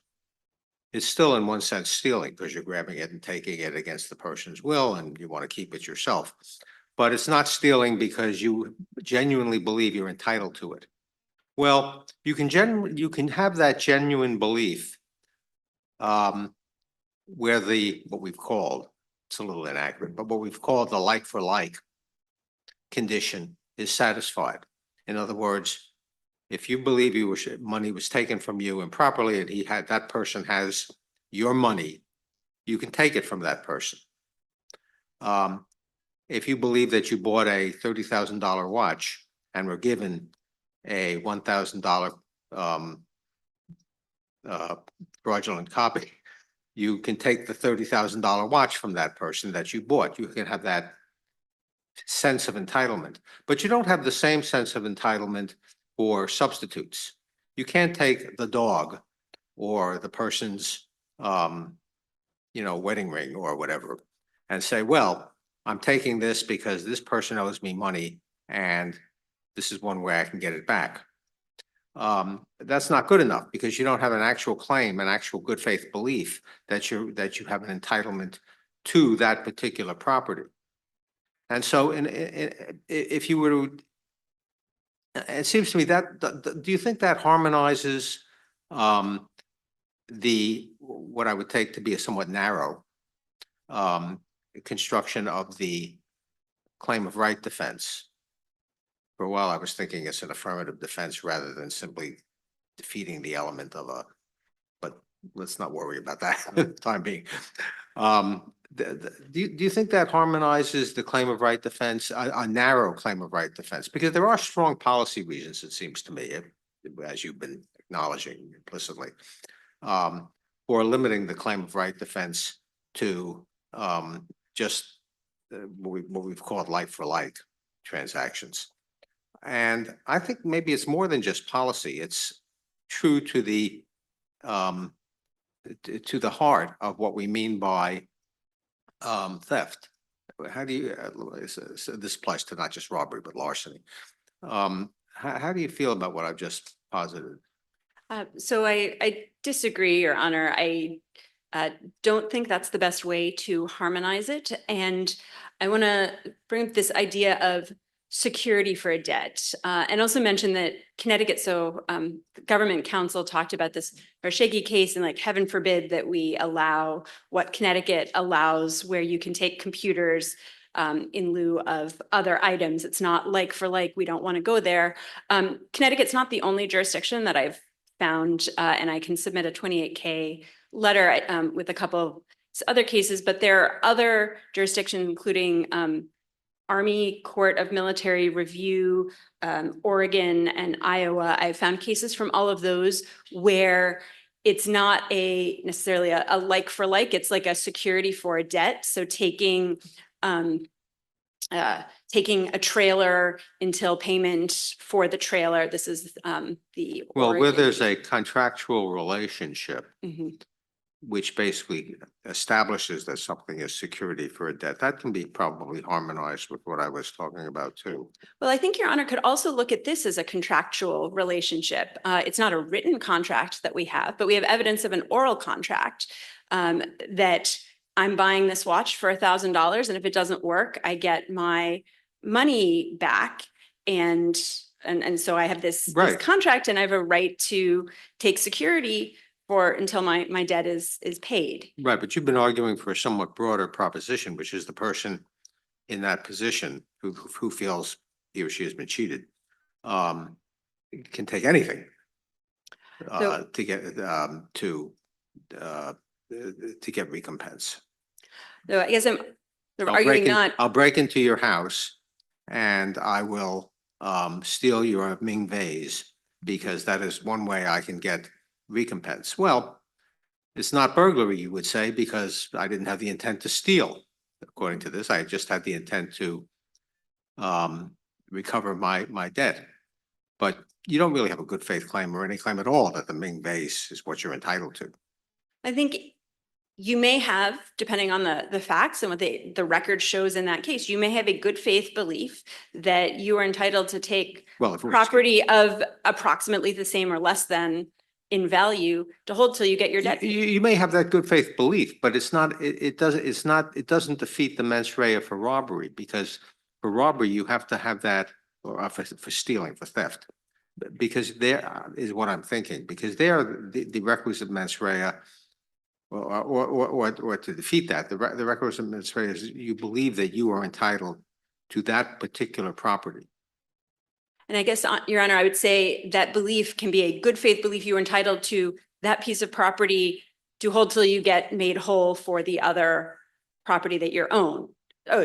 It's still in one sense stealing because you're grabbing it and taking it against the person's will and you want to keep it yourself. But it's not stealing because you genuinely believe you're entitled to it. Well, you can have that genuine belief where what we've called, it's a little inaccurate, but what we've called the like for like condition is satisfied. In other words, if you believe money was taken from you improperly and that person has your money, you can take it from that person. If you believe that you bought a $30,000 watch and were given a $1,000 fraudulent copy, you can take the $30,000 watch from that person that you bought. You can have that sense of entitlement, but you don't have the same sense of entitlement for substitutes. You can't take the dog or the person's, wedding ring or whatever and say, well, I'm taking this because this person owes me money and this is one way I can get it back. That's not good enough because you don't have an actual claim, an actual good faith belief that you have an entitlement to that particular property. And so if you were to, it seems to me that, do you think that harmonizes what I would take to be a somewhat narrow construction of the claim of right defense? For a while, I was thinking it's an affirmative defense rather than simply defeating the element of but let's not worry about that for the time being. Do you think that harmonizes the claim of right defense, a narrow claim of right defense? Because there are strong policy reasons, it seems to me, as you've been acknowledging implicitly, for limiting the claim of right defense to just what we've called like for like transactions. And I think maybe it's more than just policy. It's true to the heart of what we mean by theft. How do you, so this applies to not just robbery, but larceny. How do you feel about what I've just posited? So I disagree, Your Honor. I don't think that's the best way to harmonize it. And I want to bring up this idea of security for a debt, and also mention that Connecticut, the government counsel talked about this Vershegi case, and like heaven forbid that we allow what Connecticut allows, where you can take computers in lieu of other items. It's not like for like, we don't want to go there. Connecticut's not the only jurisdiction that I've found, and I can submit a 28K letter with a couple of other cases, but there are other jurisdictions, including Army Court of Military Review, Oregon and Iowa. I found cases from all of those where it's not necessarily a like for like, it's like a security for a debt. So taking a trailer until payment for the trailer. This is the Well, where Oregon there's case. a contractual relationship, Mhm. which basically establishes that something is security for a debt, that can be probably harmonized with what I was talking about too. Well, I think Your Honor could also look at this as a contractual relationship. It's not a written contract that we have, but we have evidence of an oral contract that I'm buying this watch for $1,000, and if it doesn't work, I get my money back. And so I have this Right. contract, and I have a right to take security for until my debt is paid. Right, but you've been arguing for a somewhat broader proposition, which is the person in that position who feels he or she has been cheated, can take anything to get to get recompense. So I guess I'm I'll arguing break in- not. I'll break into your house and I will steal your Ming vase because that is one way I can get recompense. Well, it's not burglary, you would say, because I didn't have the intent to steal. According to this, I just had the intent to recover my debt. But you don't really have a good faith claim or any claim at all that the Ming vase is what you're entitled to. I think you may have, depending on the facts and what the record shows in that case, you may have a good faith belief that you are entitled to take Well, if it was- property of approximately the same or less than in value to hold till you get your debt. You may have that good faith belief, but it's not, it doesn't defeat the mens rea for robbery, because for robbery, you have to have that, or for stealing, for theft. Because there is what I'm thinking, because there, the requisite mens rea, or to defeat that, the requisite mens rea is you believe that you are entitled to that particular property. And I guess, Your Honor, I would say that belief can be a good faith belief you are entitled to that piece of property to hold till you get made whole for the other property that you're owed.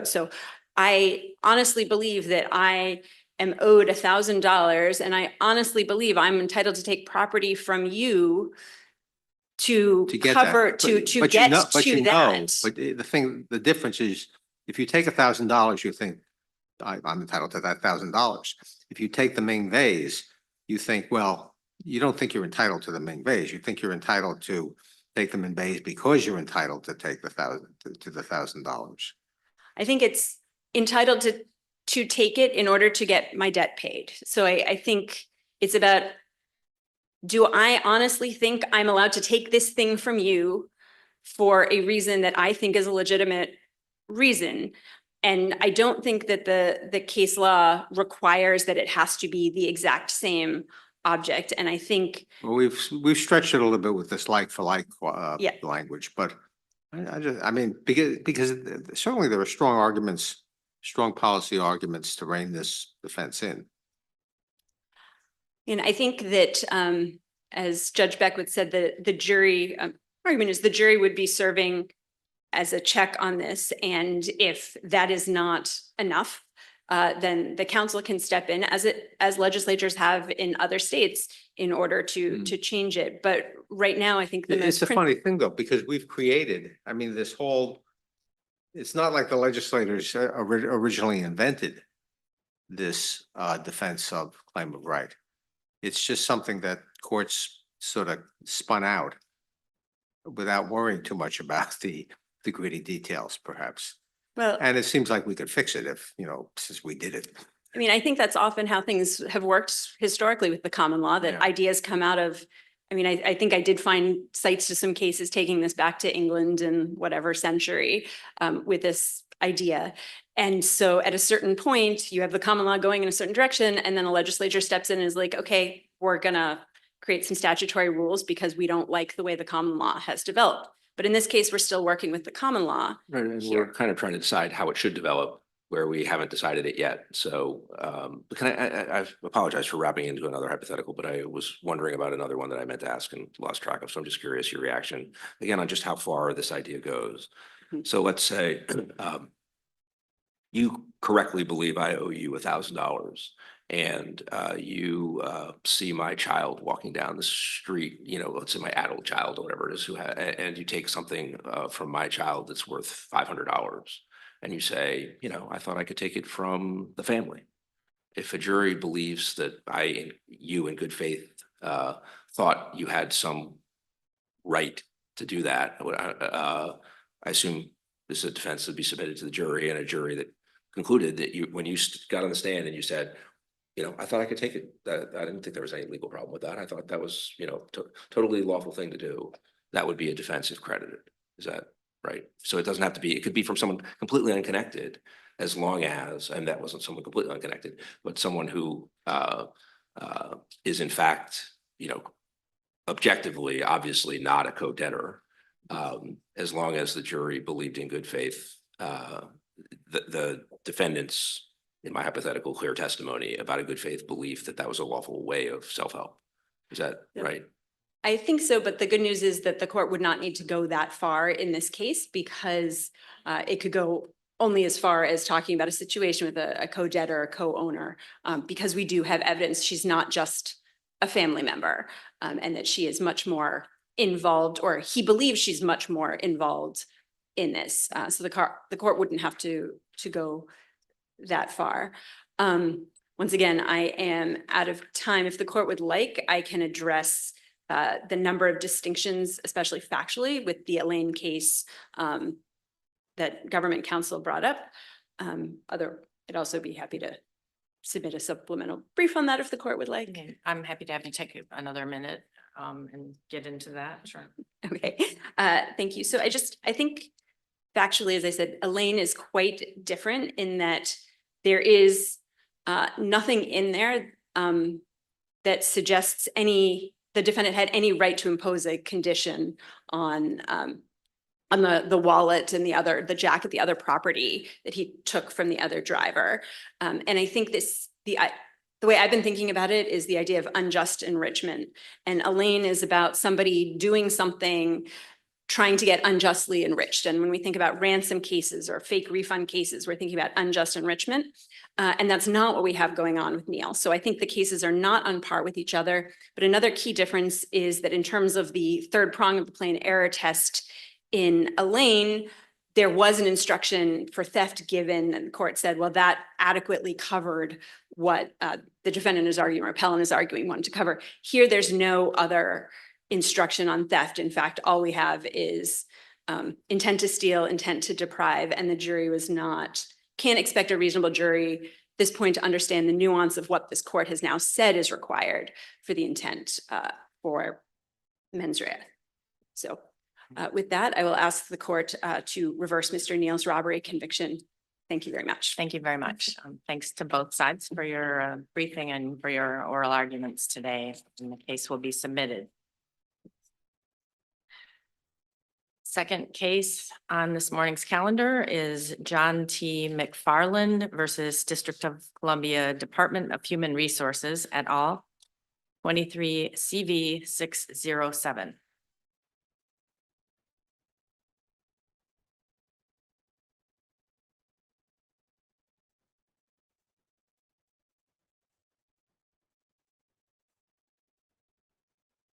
So I honestly believe that I am owed $1,000, and I honestly believe I'm entitled to take property from you to get that. cover, But- to but you get know- but to you know, that. But the difference is, if you take $1,000, you think, I'm entitled to that $1,000. If you take the Ming vase, you think, well, you don't think you're entitled to the Ming vase. You think you're entitled to take the Ming vase because you're entitled to take the $1,000. I think it's entitled to take it in order to get my debt paid. So I think it's about, do I honestly think I'm allowed to take this thing from you for a reason that I think is a legitimate reason? And I don't think that the case law requires that it has to be the exact same object. And I think, Well, we've stretched it a little bit with this like for like Yeah. language, but I mean, because certainly there are strong arguments, strong policy arguments to rein this defense in. and I think that, as Judge Beckwith said, the jury argument is the jury would be serving as a check on this. And if that is not enough, then the council can step in as legislatures have in other states in order to change it. But right now, I think the It's most. a funny thing though, because we've created, I mean, this whole, it's not like the legislators originally invented this defense of claim of right. It's just something that courts sort of spun out without worrying too much about the gritty details, perhaps. Well, And it seems like we could fix it if, since we did it. I mean, I think that's often how things have worked historically with the common law, that Yeah. ideas come out of, I mean, I think I did find cites to some cases taking this back to England in whatever century with this idea. And so at a certain point, you have the common law going in a certain direction, and then a legislature steps in and is like, okay, we're gonna create some statutory rules because we don't like the way the common law has developed. But in this case, we're still working with the common law. Right, and Here. we're kind of trying to decide how it should develop where we haven't decided it yet. So, but can I apologize for wrapping into another hypothetical, but I was wondering about another one that I meant to ask and lost track of. So I'm just curious your reaction again on just how far this idea goes. Mhm. So let's say, you correctly believe I owe you $1,000 and you see my child walking down the street, let's say my adult child or whatever it is and you take something from my child that's worth $500 and you say, I thought I could take it from the family. If a jury believes that you in good faith thought you had some right to do that, I assume this is a defense that would be submitted to the jury, and a jury that concluded that when you got on the stand and you said, I thought I could take it, that I didn't think there was any legal problem with that. I thought that was, totally lawful thing to do. That would be a defense if credited. Is that right? So it doesn't have to be, it could be from someone completely unconnected, as long as, and that wasn't someone completely unconnected, but someone who is in fact, objectively, obviously not a co-debtor. As long as the jury believed in good faith, the defendants, in my hypothetical clear testimony about a good faith belief that that was a lawful way of self-help. Is that Yep. right? I think so, but the good news is that the court would not need to go that far in this case because it could go only as far as talking about a situation with a co-debtor or co-owner, because we do have evidence she's not just a family member, and that she is much more involved, or he believes she's much more involved in this. So the court wouldn't have to go that far. Once again, I am out of time. If the court would like, I can address the number of distinctions, especially factually, with the Elaine case that government counsel brought up. I'd also be happy to submit a supplemental brief on that if the court would like. Okay, I'm happy to have you take another minute and get into that. Sure. Okay, thank you. So I think factually, as I said, Elaine is quite different in that there is nothing in there that suggests the defendant had any right to impose a condition on the wallet and the jacket, the other property that he took from the other driver. And I think the way I've been thinking about it is the idea of unjust enrichment. And Elaine is about somebody doing something, trying to get unjustly enriched. And when we think about ransom cases or fake refund cases, we're thinking about unjust enrichment. And that's not what we have going on with Neil. So I think the cases are not on par with each other. But another key difference is that in terms of the third prong of the plain error test in Elaine, there was an instruction for theft given, and the court said, well, that adequately covered what the defendant is arguing, or appellant is arguing wanted to cover. Here, there's no other instruction on theft. In fact, all we have is intent to steal, intent to deprive, and the jury can't expect a reasonable jury at this point to understand the nuance of what this court has now said is required for the intent for mens rea. So with that, I will ask the court to reverse Mr. Neal's robbery conviction. Thank you very much. Thank you very much. Thanks to both sides for your briefing and for your oral arguments today. And the case will be submitted. Second case on this morning's calendar is John T. McFarland versus District of Columbia Department of Human Resources et al. 23 CV 607.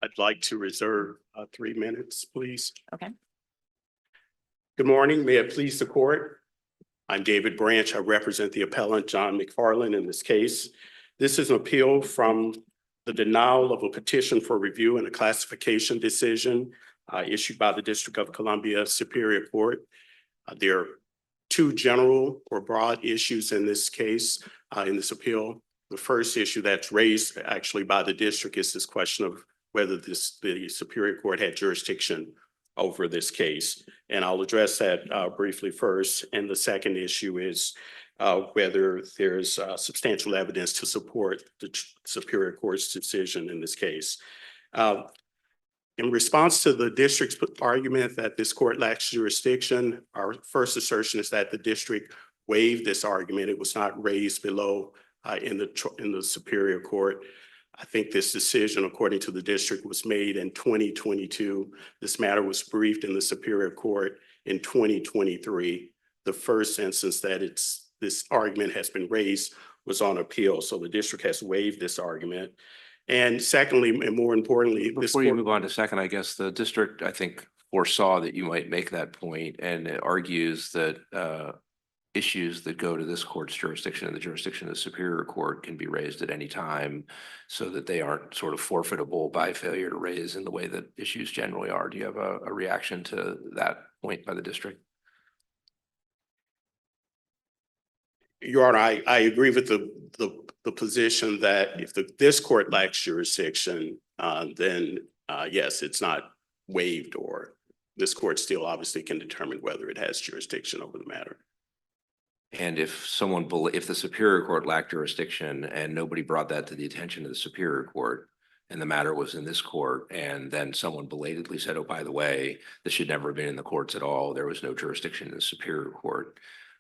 I'd like to reserve 3 minutes, please. Okay. Good morning. May it please the court. I'm David Branch. I represent the appellant John McFarland in this case. This is an appeal from the denial of a petition for review and a classification decision issued by the District of Columbia Superior Court. There are two general or broad issues in this case, in this appeal. The first issue that's raised actually by the district is this question of whether the Superior Court had jurisdiction over this case. And I'll address that briefly first. And the second issue is whether there's substantial evidence to support the Superior Court's decision in this case. In response to the district's argument that this court lacks jurisdiction, our first assertion is that the district waived this argument. It was not raised below in the Superior Court. I think this decision, according to the district, was made in 2022. This matter was briefed in the Superior Court in 2023. The first instance that this argument has been raised was on appeal. So the district has waived this argument. And secondly, and more importantly, Before you move on to second, I guess the district, I think, foresaw that you might make that point, and it argues that issues that go to this court's jurisdiction and the jurisdiction of the Superior Court can be raised at any time so that they aren't sort of forfeitable by failure to raise in the way that issues generally are. Do you have a reaction to that point by the district? Your Honor, I agree with the position that if this court lacks jurisdiction, then yes, it's not waived, or this court still obviously can determine whether it has jurisdiction over the matter. And if the Superior Court lacked jurisdiction and nobody brought that to the attention of the Superior Court, and the matter was in this court, and then someone belatedly said, oh, by the way, this should never have been in the courts at all, there was no jurisdiction in the Superior Court.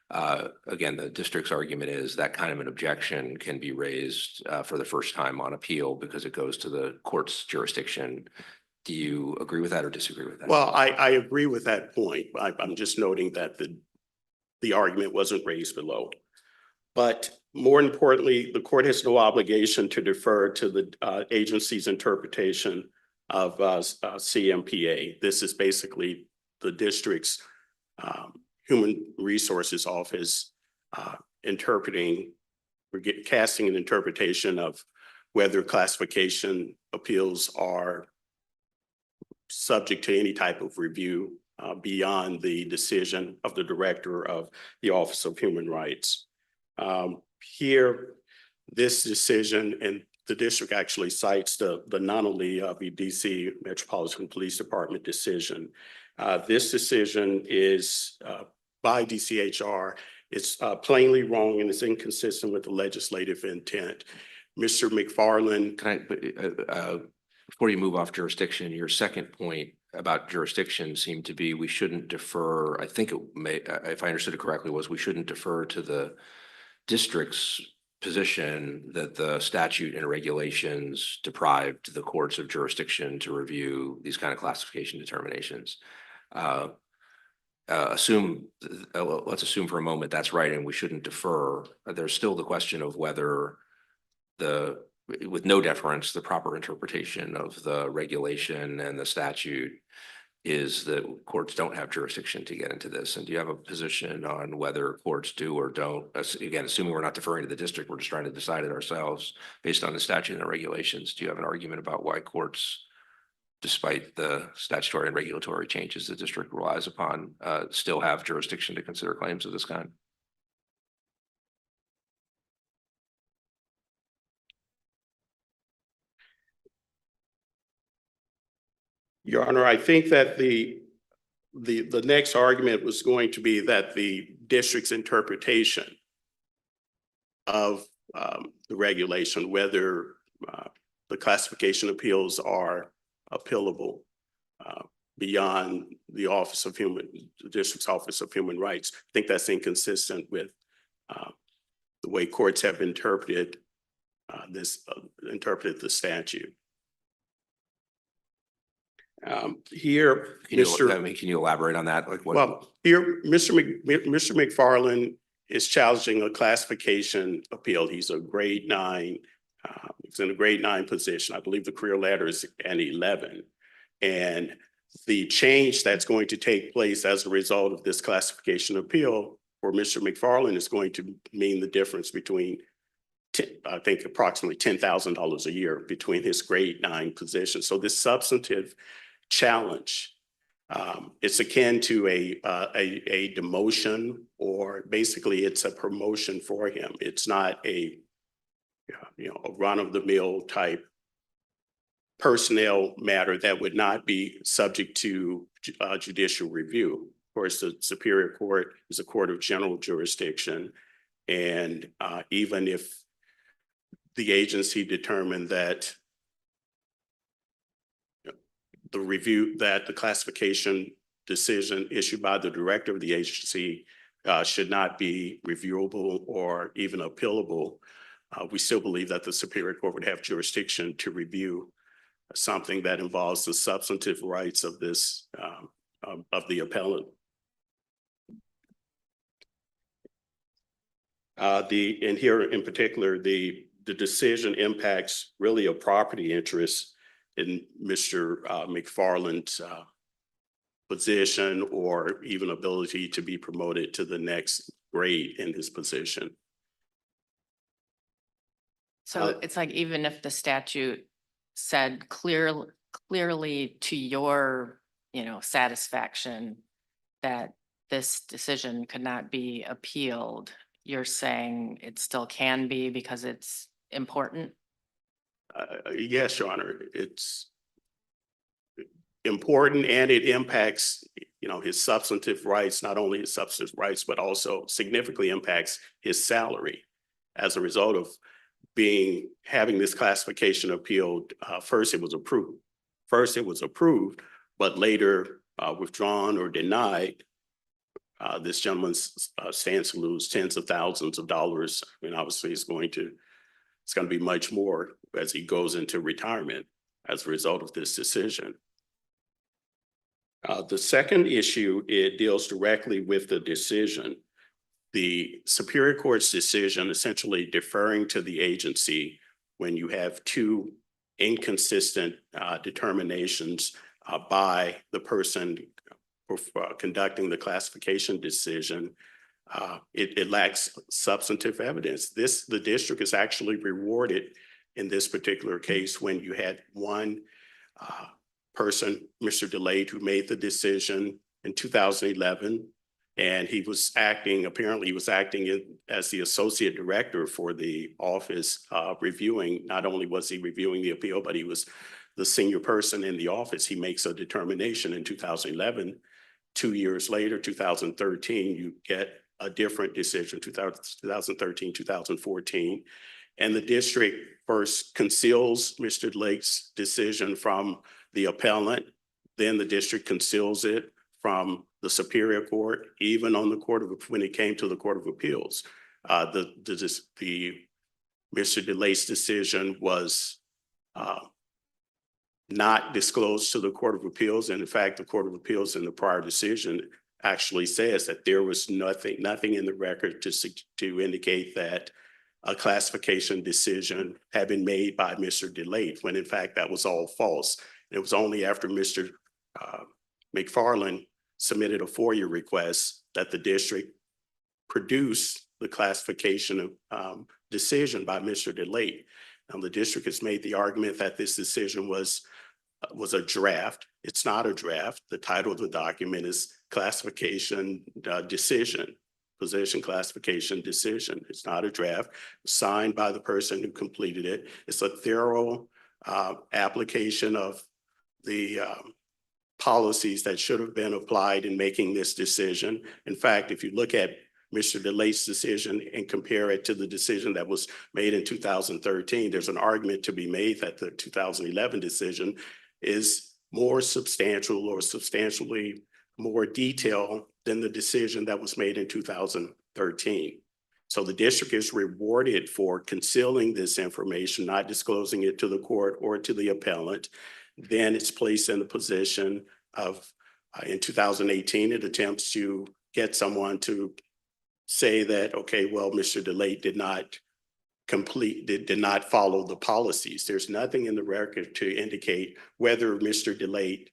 Again, the district's argument is that kind of an objection can be raised for the first time on appeal because it goes to the court's jurisdiction. Do you agree with that or disagree with that? Well, I agree with that point. I'm just noting that the argument wasn't raised below. But more importantly, the court has no obligation to defer to the agency's interpretation of CMPA. This is basically the district's Human Resources Office casting an interpretation of whether classification appeals are subject to any type of review beyond the decision of the director of the Office of Human Rights. Here, this decision, and the district actually cites the Nonnally v. DC Metropolitan Police Department decision. This decision is by DCHR. It's plainly wrong and it's inconsistent with the legislative intent. Mr. McFarland. Before you move off jurisdiction, your second point about jurisdiction seemed to be we shouldn't defer. I think it may, if I understood it correctly, was we shouldn't defer to the district's position that the statute and regulations deprived the courts of jurisdiction to review these kind of classification determinations. Let's assume for a moment that's right and we shouldn't defer. There's still the question of whether with no deference, the proper interpretation of the regulation and the statute is that courts don't have jurisdiction to get into this. And do you have a position on whether courts do or don't? Again, assuming we're not deferring to the district, we're just trying to decide it ourselves based on the statute and the regulations. Do you have an argument about why courts, despite the statutory and regulatory changes the district relies upon, still have jurisdiction to consider claims of this kind? Your Honor, I think that the next argument was going to be that the district's interpretation of the regulation, whether the classification appeals are appealable beyond the district's Office of Human Rights. I think that's inconsistent with the way courts have interpreted the statute. Here, Can you elaborate on that? Like what? Well, here, Mr. McFarland is challenging a classification appeal. He's a grade 9 It's in a grade 9 position. I believe the career ladder is an 11. And the change that's going to take place as a result of this classification appeal for Mr. McFarland is going to mean the difference between I think approximately $10,000 a year between his grade 9 position. So this substantive challenge, it's akin to a demotion, or basically it's a promotion for him. It's not a a run-of-the-mill type personnel matter that would not be subject to judicial review. Of course, the Superior Court is a court of general jurisdiction, and even if the agency determined that the classification decision issued by the director of the agency should not be reviewable or even appealable, we still believe that the Superior Court would have jurisdiction to review something that involves the substantive rights of this of the appellant. And here in particular, the decision impacts really a property interest in Mr. McFarland's position or even ability to be promoted to the next grade in his position. So it's like, even if the statute said clearly to your, satisfaction that this decision could not be appealed, you're saying it still can be because it's important? Yes, Your Honor, it's important, and it impacts, his substantive rights, not only his substantive rights, but also significantly impacts his salary as a result of having this classification appealed. First it was approved, but later withdrawn or denied. This gentleman stands to lose tens of thousands of dollars. I mean, obviously it's going to be much more as he goes into retirement as a result of this decision. The second issue, it deals directly with the decision. The Superior Court's decision essentially deferring to the agency when you have two inconsistent determinations by the person conducting the classification decision, it lacks substantive evidence. The district is actually rewarded in this particular case when you had one person, Mr. DeLade, who made the decision in 2011, and he was acting as the associate director for the office reviewing. Not only was he reviewing the appeal, but he was the senior person in the office. He makes a determination in 2011. 2 years later, 2013, you get a different decision, 2013, 2014. And the district first conceals Mr. DeLade's decision from the appellant. Then the district conceals it from the Superior Court, even on when it came to the Court of Appeals. Mr. DeLade's decision was not disclosed to the Court of Appeals. And in fact, the Court of Appeals in the prior decision actually says that there was nothing in the record to indicate that a classification decision had been made by Mr. DeLade, when in fact that was all false. It was only after Mr. McFarland submitted a FOIA request that the district produced the classification of decision by Mr. DeLade. Now, the district has made the argument that this decision was a draft. It's not a draft. The title of the document is classification decision, position classification decision. It's not a draft signed by the person who completed it. It's a thorough application of the policies that should have been applied in making this decision. In fact, if you look at Mr. DeLade's decision and compare it to the decision that was made in 2013, there's an argument to be made that the 2011 decision is more substantial or substantially more detailed than the decision that was made in 2013. So the district is rewarded for concealing this information, not disclosing it to the court or to the appellant. Then it's placed in the position of, in 2018, it attempts to get someone to say that, okay, well, Mr. DeLade did not did not follow the policies. There's nothing in the record to indicate whether Mr. DeLate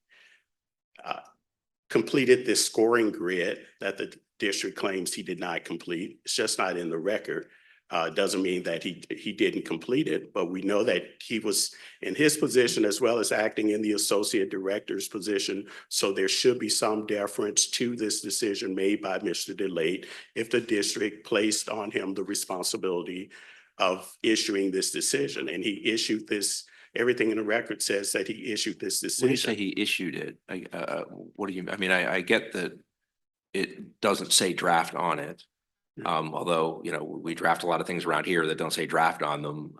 completed this scoring grid that the district claims he did not complete. It's just not in the record. Doesn't mean that he didn't complete it, but we know that he was in his position as well as acting in the associate director's position. So there should be some deference to this decision made by Mr. DeLate if the district placed on him the responsibility of issuing this decision. And he issued this, everything in the record says that he issued this When you say decision. he issued it, what do you, I mean, I get that it doesn't say draft on it. Although, you know, we draft a lot of things around here that don't say draft on them.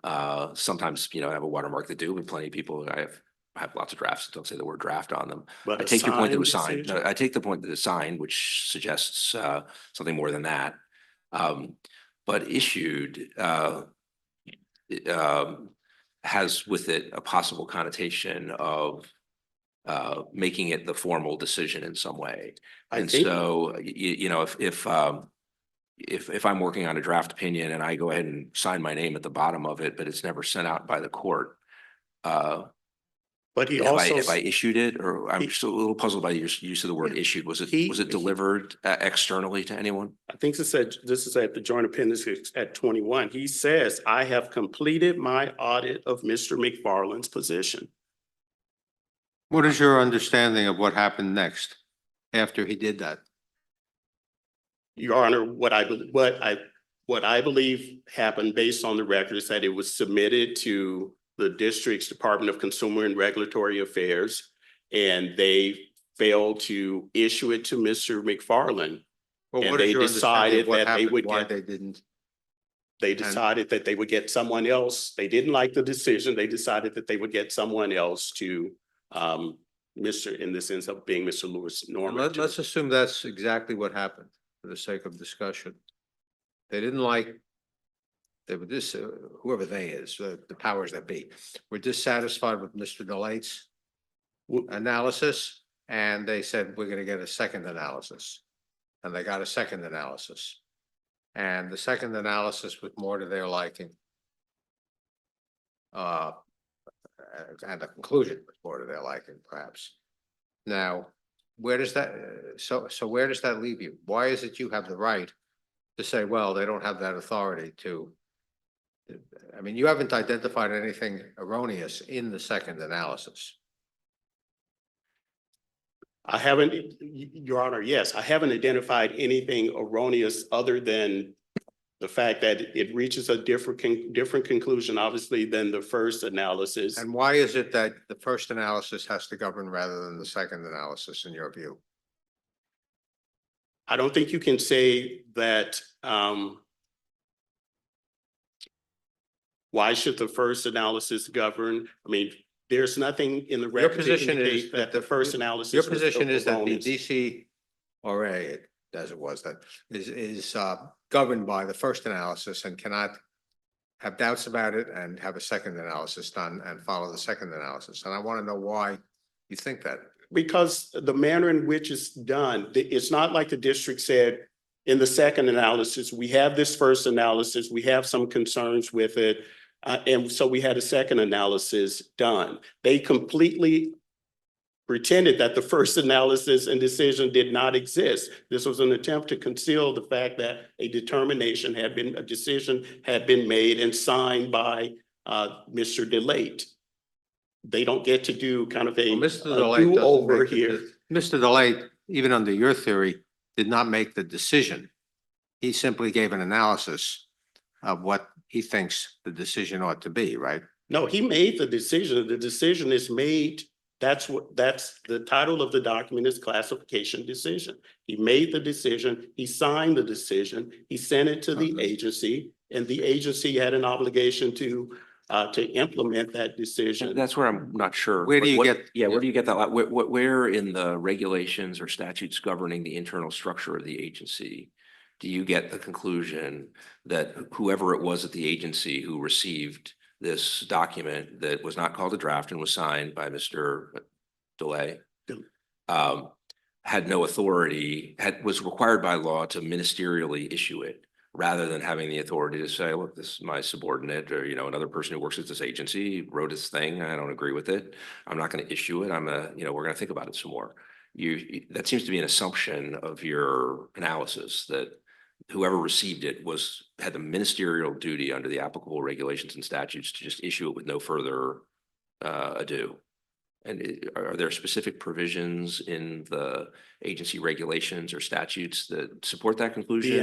Sometimes, you know, I have a watermark that do, but plenty of people, I have lots of drafts that don't say the word draft on them. But I a take your point that it was signed signed. decision- No, I take the point that it's signed, which suggests something more than that. But issued has with it a possible connotation of making it the formal decision in some way. I And think- so, you know, if I'm working on a draft opinion and I go ahead and sign my name at the bottom of it, but it's never sent out by the court, But he have also. I issued it, or I'm He- still a little puzzled by your use of the word issued. Was He- it delivered externally to anyone? I think this is at the joint appendix at 21. He says, I have completed my audit of Mr. McFarland's position. What is your understanding of what happened next after he did that? Your Honor, what I believe happened based on the record is that it was submitted to the district's Department of Consumer and Regulatory Affairs, and they failed to issue it to Mr. McFarland. Well, And what is they your understanding decided of what that they happened, would why get- they didn't? They decided that they would get someone else. They didn't like the decision. They decided that they would get someone else to, Mr., in this ends up being Mr. Lewis Norman. Let's assume that's exactly what happened for the sake of discussion. They didn't like, they were whoever they is, the powers that be, were dissatisfied with Mr. DeLate's analysis, and they said, we're gonna get a second analysis. And they got a second analysis. And the second analysis was more to their liking. And the conclusion was more to their liking, perhaps. Now, where does that, so where does that leave you? Why is it you have the right to say, well, they don't have that authority to? I mean, you haven't identified anything erroneous in the second analysis. I haven't, Your Honor, yes, I haven't identified anything erroneous other than the fact that it reaches a different conclusion, obviously, than the first analysis. And why is it that the first analysis has to govern rather than the second analysis, in your view? I don't think you can say that, why should the first analysis govern? I mean, there's nothing in the record to position is indicate that the first analysis. Your was position is that the erroneous. DCRA, as it was then, is governed by the first analysis and cannot have doubts about it and have a second analysis done and follow the second analysis. And I want to know why you think that. Because the manner in which it's done, it's not like the district said in the second analysis, we have this first analysis, we have some concerns with it. And so we had a second analysis done. They completely pretended that the first analysis and decision did not exist. This was an attempt to conceal the fact that a decision had been made and signed by Mr. DeLate. They don't get to do kind of a Well, Mr. DeLate doesn't do-over make the here. Mr. DeLate, even under your theory, did not make the decision. He simply gave an analysis of what he thinks the decision ought to be, right? No, he made the decision. The decision is made. That's the title of the document is classification decision. He made the decision, he signed the decision, he sent it to the agency, and the agency had an obligation to implement that decision. That's where I'm not sure. Where do you What- get- Yeah, where do you get that? Where in the regulations or statutes governing the internal structure of the agency do you get the conclusion that whoever it was at the agency who received this document that was not called a draft and was signed by Mr. DeLay had no authority, was required by law to ministerially issue it? rather than having the authority to say, look, this is my subordinate, or, you know, another person who works at this agency wrote this thing. I don't agree with it. I'm not going to issue it. We're going to think about it some more. That seems to be an assumption of your analysis that whoever received it had the ministerial duty under the applicable regulations and statutes to just issue it with no further ado. And are there specific provisions in the agency regulations or statutes that support that conclusion?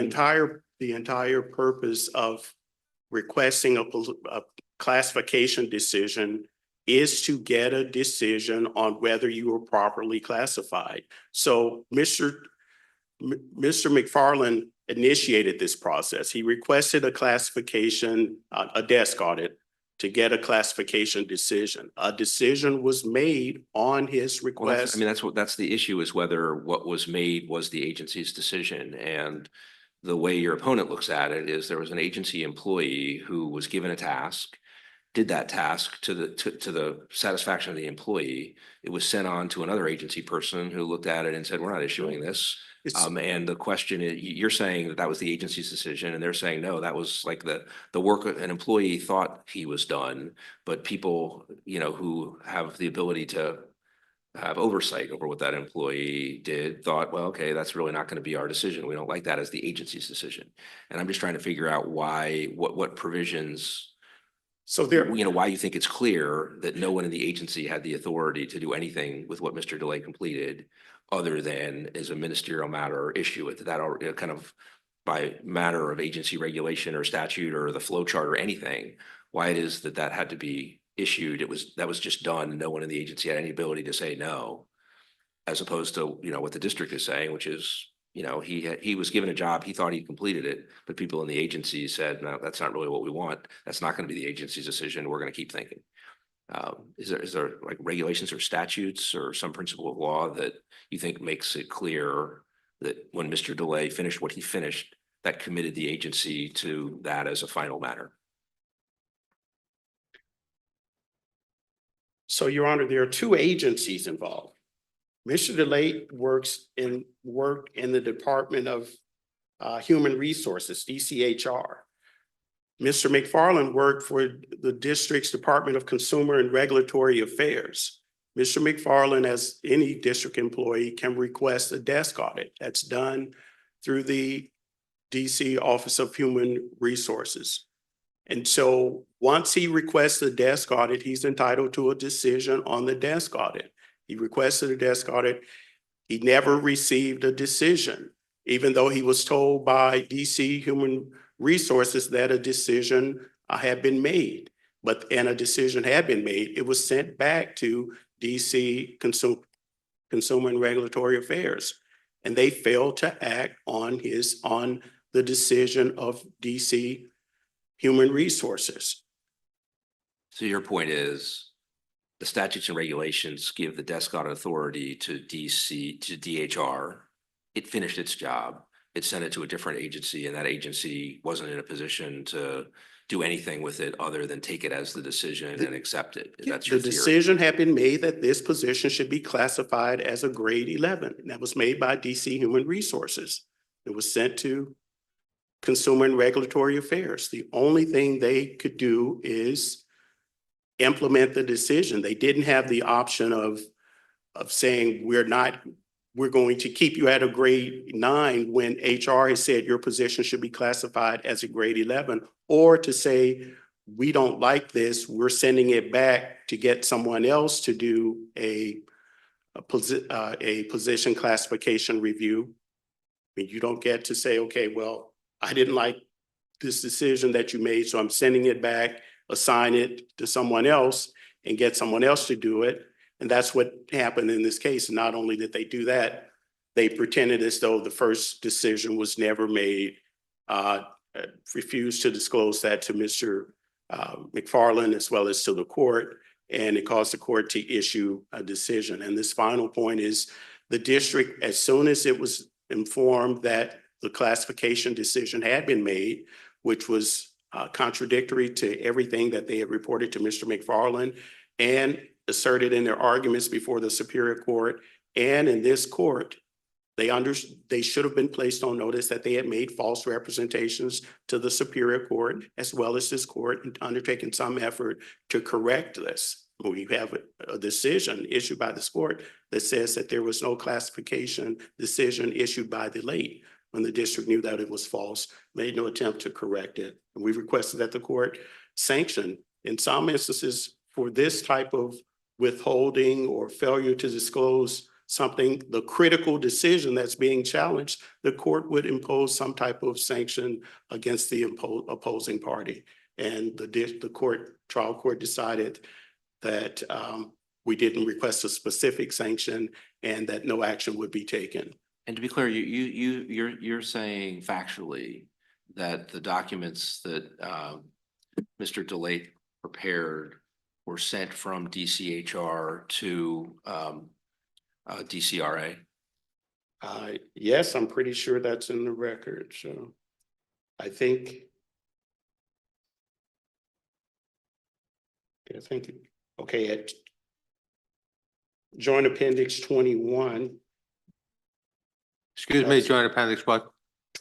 The entire purpose of requesting a classification decision is to get a decision on whether you were properly classified. So Mr. McFarland initiated this process. He requested a classification, a desk audit to get a classification decision. A decision was made on his Well, that's request. that's the issue, is whether what was made was the agency's decision. And the way your opponent looks at it is there was an agency employee who was given a task, did that task to the satisfaction of the employee. It was sent on to another agency person who looked at it and said, we're not issuing this. It's- And the question is, you're saying that that was the agency's decision, and they're saying, no, that was like the work an employee thought he was done. But people, you know, who have the ability to have oversight over what that employee did thought, well, okay, that's really not going to be our decision. We don't like that as the agency's decision. And I'm just trying to figure out what provisions, So there, you know, why you think it's clear that no one in the agency had the authority to do anything with what Mr. DeLay completed, other than as a ministerial matter or issue it, that are, you know, kind of by matter of agency regulation or statute or the flow chart or anything, why it is that had to be issued. That was just done. No one in the agency had any ability to say no, as opposed to, you know, what the district is saying, which is, you know, he was given a job, he thought he completed it, but people in the agency said, no, that's not really what we want. That's not going to be the agency's decision. We're going to keep thinking. Is there like regulations or statutes or some principle of law that you think makes it clear that when Mr. DeLay finished what he finished, that committed the agency to that as a final matter? So Your Honor, there are two agencies involved. Mr. DeLay worked in the Department of Human Resources, DCHR. Mr. McFarland worked for the district's Department of Consumer and Regulatory Affairs. Mr. McFarland, as any district employee, can request a desk audit. That's done through the DC Office of Human Resources. And so once he requests a desk audit, he's entitled to a decision on the desk audit. He requested a desk audit. He never received a decision, even though he was told by DC Human Resources that a decision had been made. And a decision had been made. It was sent back to DC Consumer and Regulatory Affairs. And they failed to act on the decision of DC Human Resources. So your point is the statutes and regulations give the desk audit authority to DHR. It finished its job. It sent it to a different agency, and that agency wasn't in a position to do anything with it other than take it as the decision and accept it. That's your The theory. decision had been made that this position should be classified as a grade 11. And that was made by DC Human Resources. It was sent to Consumer and Regulatory Affairs. The only thing they could do is implement the decision. They didn't have the option of saying, we're going to keep you at a grade 9 when HR has said your position should be classified as a grade 11, or to say, we don't like this, we're sending it back to get someone else to do a position classification review. I mean, you don't get to say, okay, well, I didn't like this decision that you made, so I'm sending it back, assign it to someone else and get someone else to do it. And that's what happened in this case. Not only did they do that, they pretended as though the first decision was never made, refused to disclose that to Mr. McFarland as well as to the court, and it caused the court to issue a decision. And this final point is the district, as soon as it was informed that the classification decision had been made, which was contradictory to everything that they had reported to Mr. McFarland and asserted in their arguments before the Superior Court and in this court, They should have been placed on notice that they had made false representations to the Superior Court as well as this court, and undertaken some effort to correct this. We have a decision issued by this court that says that there was no classification decision issued by the late when the district knew that it was false, made no attempt to correct it. And we requested that the court sanction in some instances for this type of withholding or failure to disclose something, the critical decision that's being challenged, the court would impose some type of sanction against the opposing party. And the trial court decided that we didn't request a specific sanction and that no action would be taken. And to be clear, you're saying factually that the documents that Mr. DeLate prepared were sent from DCHR to DCRA? Yes, I'm pretty sure that's in the record, so I think. Okay, at Joint Appendix 21. Excuse me, Joint Appendix what?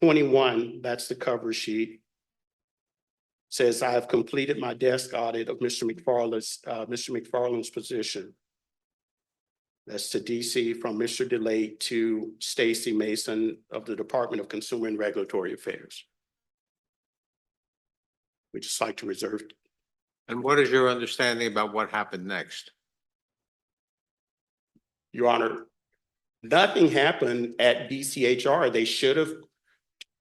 21, that's the cover sheet. Says, I have completed my desk audit of Mr. McFarland's position. That's to DC from Mr. DeLate to Stacy Mason of the Department of Consumer and Regulatory Affairs. We just like to reserve. And what is your understanding about what happened next? Your Honor, nothing happened at DCHR. They should have.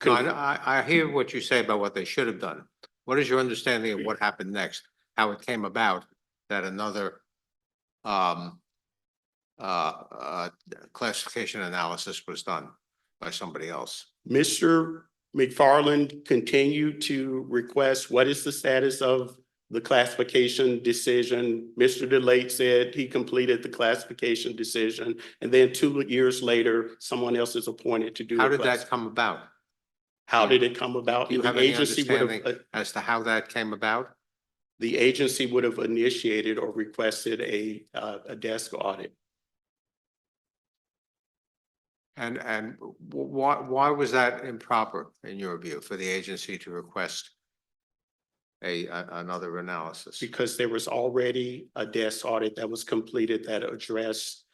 No, I hear what you say about what they should have done. What is your understanding of what happened next? How it came about that another classification analysis was done by somebody else? Mr. McFarland continued to request what is the status of the classification decision. Mr. DeLate said he completed the classification decision, and then 2 years later, someone else is appointed to do. How did that come about? How did it come about? Do you have The any agency would understanding have, as to how that came about? the agency would have initiated or requested a desk audit. And why was that improper in your view for the agency to request another analysis? Because there was already a desk audit that was completed that addressed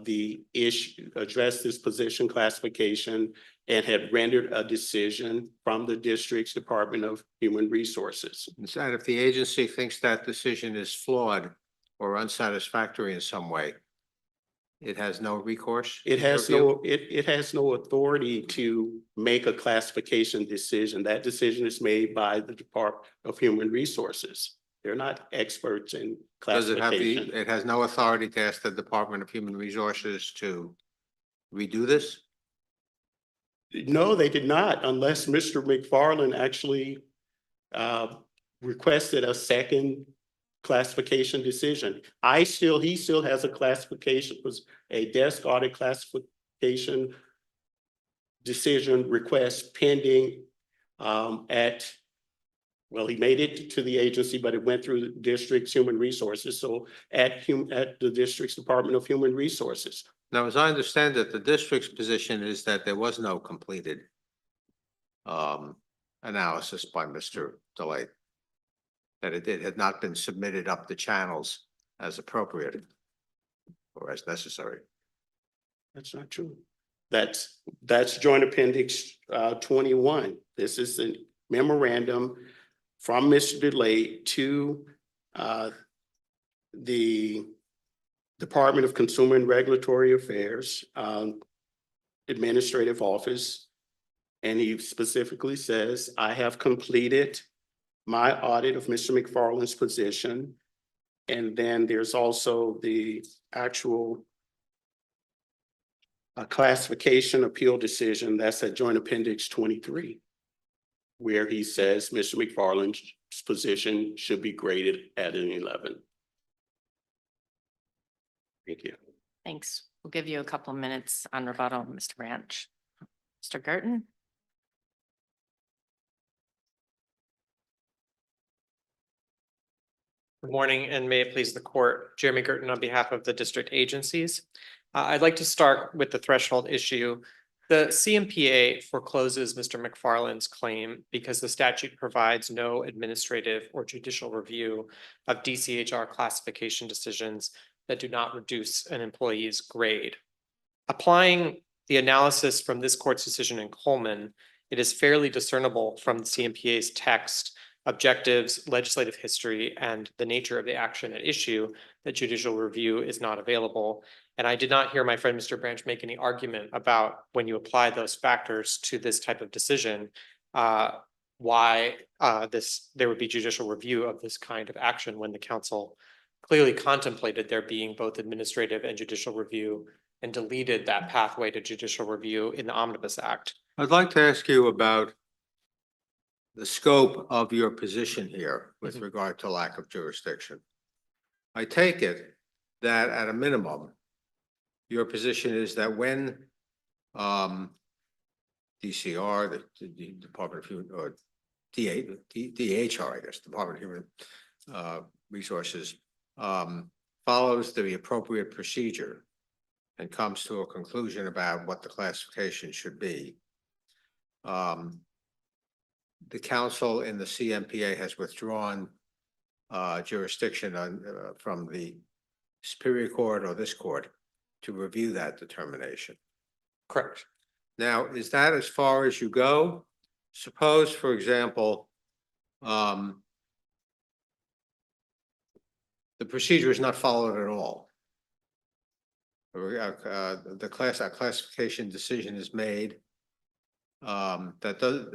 the issue, addressed this position classification and had rendered a decision from the district's Department of Human Resources. And if the agency thinks that decision is flawed or unsatisfactory in some way, it has no recourse? It has no, it has no authority to make a classification decision. That decision is made by the Department of Human Resources. They're not experts in Does it have classification. it has no authority to ask the Department of Human Resources to redo this? No, they did not, unless Mr. McFarland actually requested a second classification decision. He still has a classification, was a desk audit classification decision request pending well, he made it to the agency, but it went through the district's human resources. So at the district's Department of Human Resources. Now, as I understand it, the district's position is that there was no completed analysis by Mr. DeLate, that it had not been submitted up the channels as appropriate or as necessary. That's not true. That's Joint Appendix 21. This is a memorandum from Mr. DeLate to the Department of Consumer and Regulatory Affairs Administrative Office. And he specifically says, I have completed my audit of Mr. McFarland's position. And then there's also the actual classification appeal decision. That's at Joint Appendix 23. Where he says Mr. McFarland's position should be graded at an 11. Thank you. Thanks. We'll give you a couple of minutes on rebuttal, Mr. Branch. Mr. Gerton? Good morning, and may it please the court. Jeremy Gerton on behalf of the district agencies. I'd like to start with the threshold issue. The CMPA forecloses Mr. McFarland's claim because the statute provides no administrative or judicial review of DCHR classification decisions that do not reduce an employee's grade. Applying the analysis from this court's decision in Coleman, it is fairly discernible from the CMPA's text, objectives, legislative history, and the nature of the action at issue that judicial review is not available. And I did not hear my friend Mr. Branch make any argument about when you apply those factors to this type of decision, why there would be judicial review of this kind of action when the council clearly contemplated there being both administrative and judicial review and deleted that pathway to judicial review in the Omnibus Act. I'd like to ask you about the scope of your position here with regard to lack of jurisdiction. I take it that at a minimum, your position is that when DCR, the Department of Human, or DHR, I guess, Department of Human Resources, follows the appropriate procedure and comes to a conclusion about what the classification should be, the council in the CMPA has withdrawn jurisdiction from the Superior Court or this court to review that determination. Correct. Now, is that as far as you go? Suppose, for example, the procedure is not followed at all. A classification decision is made that does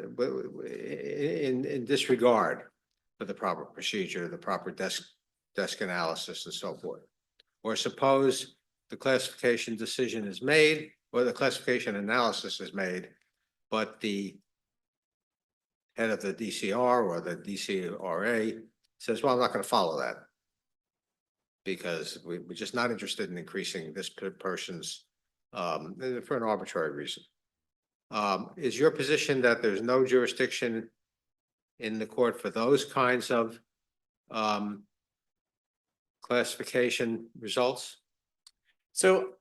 in disregard for the proper procedure, the proper desk analysis and so forth. Or suppose the classification decision is made, or the classification analysis is made, but the head of the DCR or the DCRA says, well, I'm not going to follow that because we're just not interested in increasing this person's for an arbitrary reason. Is your position that there's no jurisdiction in the court for those kinds of classification results? So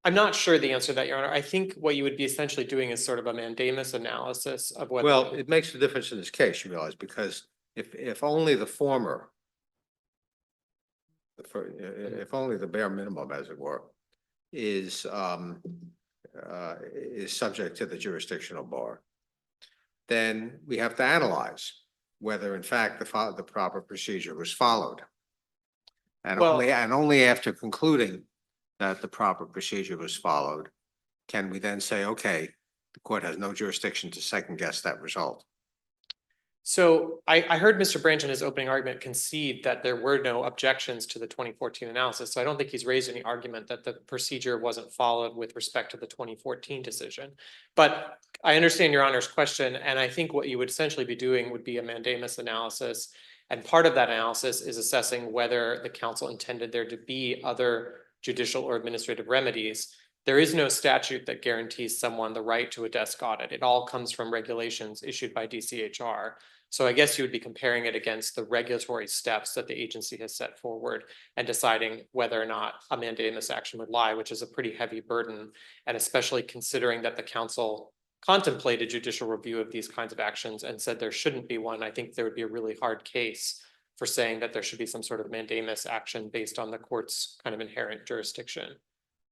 I'm not sure the answer to that, Your Honor. I think what you would be essentially doing is sort of a mandamus analysis of what. Well, it makes a difference in this case, you realize, because if only the former, if only the bare minimum, as it were, is subject to the jurisdictional bar, then we have to analyze whether in fact the proper procedure was followed. And Well- only after concluding that the proper procedure was followed, can we then say, okay, the court has no jurisdiction to second guess that result. So I heard Mr. Branch in his opening argument concede that there were no objections to the 2014 analysis. So I don't think he's raised any argument that the procedure wasn't followed with respect to the 2014 decision. But I understand Your Honor's question, and I think what you would essentially be doing would be a mandamus analysis. And part of that analysis is assessing whether the council intended there to be other judicial or administrative remedies. There is no statute that guarantees someone the right to a desk audit. It all comes from regulations issued by DCHR. So I guess you would be comparing it against the regulatory steps that the agency has set forward and deciding whether or not a mandamus action would lie, which is a pretty heavy burden. And especially considering that the council contemplated judicial review of these kinds of actions and said there shouldn't be one, I think there would be a really hard case for saying that there should be some sort of mandamus action based on the court's kind of inherent jurisdiction.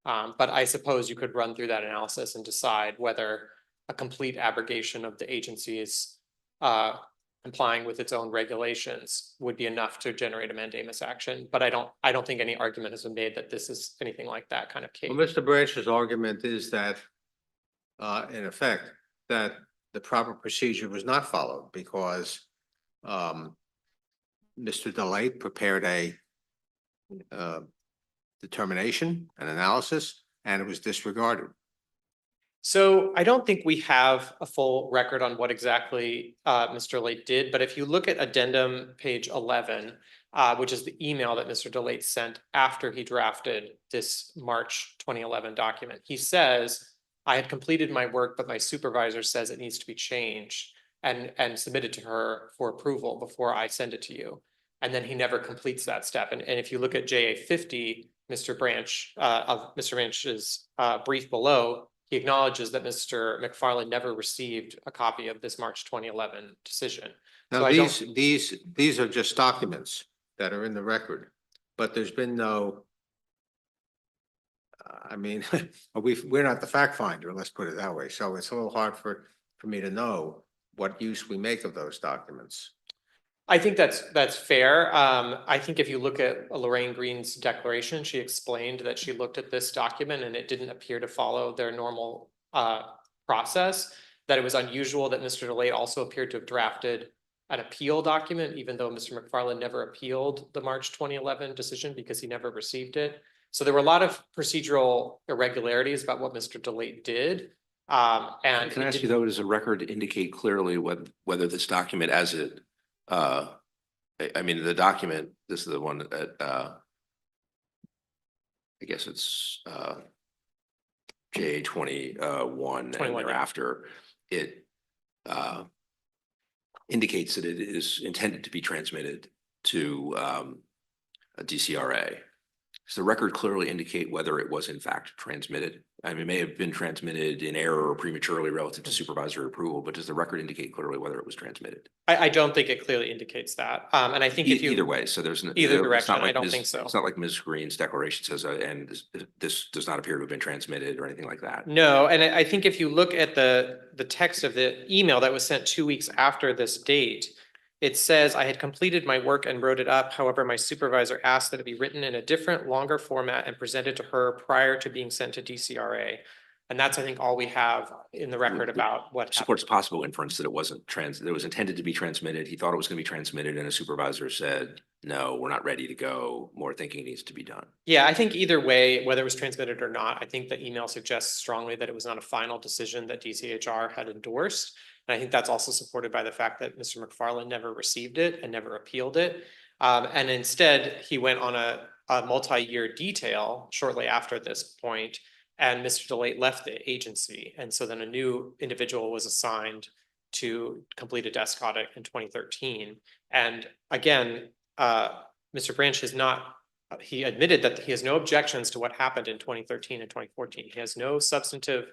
But I suppose you could run through that analysis and decide whether a complete abrogation of the agency's complying with its own regulations would be enough to generate a mandamus action. But I don't think any argument has been made that this is anything like that kind of case. Well, Mr. Branch's argument is that, in effect, that the proper procedure was not followed because Mr. DeLate prepared a determination, an analysis, and it was disregarded. So I don't think we have a full record on what exactly Mr. DeLate did, but if you look at addendum page 11, which is the email that Mr. DeLate sent after he drafted this March 2011 document, he says, I had completed my work, but my supervisor says it needs to be changed and submitted to her for approval before I send it to you. And then he never completes that step. And if you look at JA 50, Mr. Branch, of Mr. Branch's brief below, he acknowledges that Mr. McFarland never received a copy of this March 2011 decision. So Now, I don't, these are just documents that are in the record, but there's been no. I mean, we're not the fact finder, let's put it that way. So it's a little hard for me to know what use we make of those documents. I think that's fair. I think if you look at Lorraine Green's declaration, she explained that she looked at this document and it didn't appear to follow their normal process, that it was unusual that Mr. DeLate also appeared to have drafted an appeal document, even though Mr. McFarland never appealed the March 2011 decision because he never received it. So there were a lot of procedural irregularities about what Mr. DeLate did. And Can I it ask you though, does the record indicate clearly whether this document as it, I mean, the document, this is the one that, I guess it's, J 21 and 21, yeah. thereafter, it, indicates that it is intended to be transmitted to, a DCRA. Does the record clearly indicate whether it was in fact transmitted? I mean, it may have been transmitted in error or prematurely relative to supervisory approval, but does the record indicate clearly whether it was transmitted? I don't think it clearly indicates that. And I think if you. Either way, so there's. Either it's direction, not like I don't Ms. think so. It's not like Ms. Green's declaration says, and this does not appear to have been transmitted or anything like that. No, and I think if you look at the text of the email that was sent 2 weeks after this date, it says, I had completed my work and wrote it up. However, my supervisor asked that it be written in a different, longer format and presented to her prior to being sent to DCRA. And that's, I think, all we have in the record about what happened. Supports possible inference that it wasn't that it was intended to be transmitted. He thought it was going to be transmitted and a supervisor said, no, we're not ready to go. More thinking needs to be done. Yeah, I think either way, whether it was transmitted or not, I think the email suggests strongly that it was not a final decision that DCHR had endorsed. And I think that's also supported by the fact that Mr. McFarland never received it and never appealed it. And instead, he went on a multi-year detail shortly after this point, and Mr. DeLate left the agency. And so then a new individual was assigned to complete a desk audit in 2013. And again, Mr. Branch has not, he admitted that he has no objections to what happened in 2013 and 2014. He has no substantive,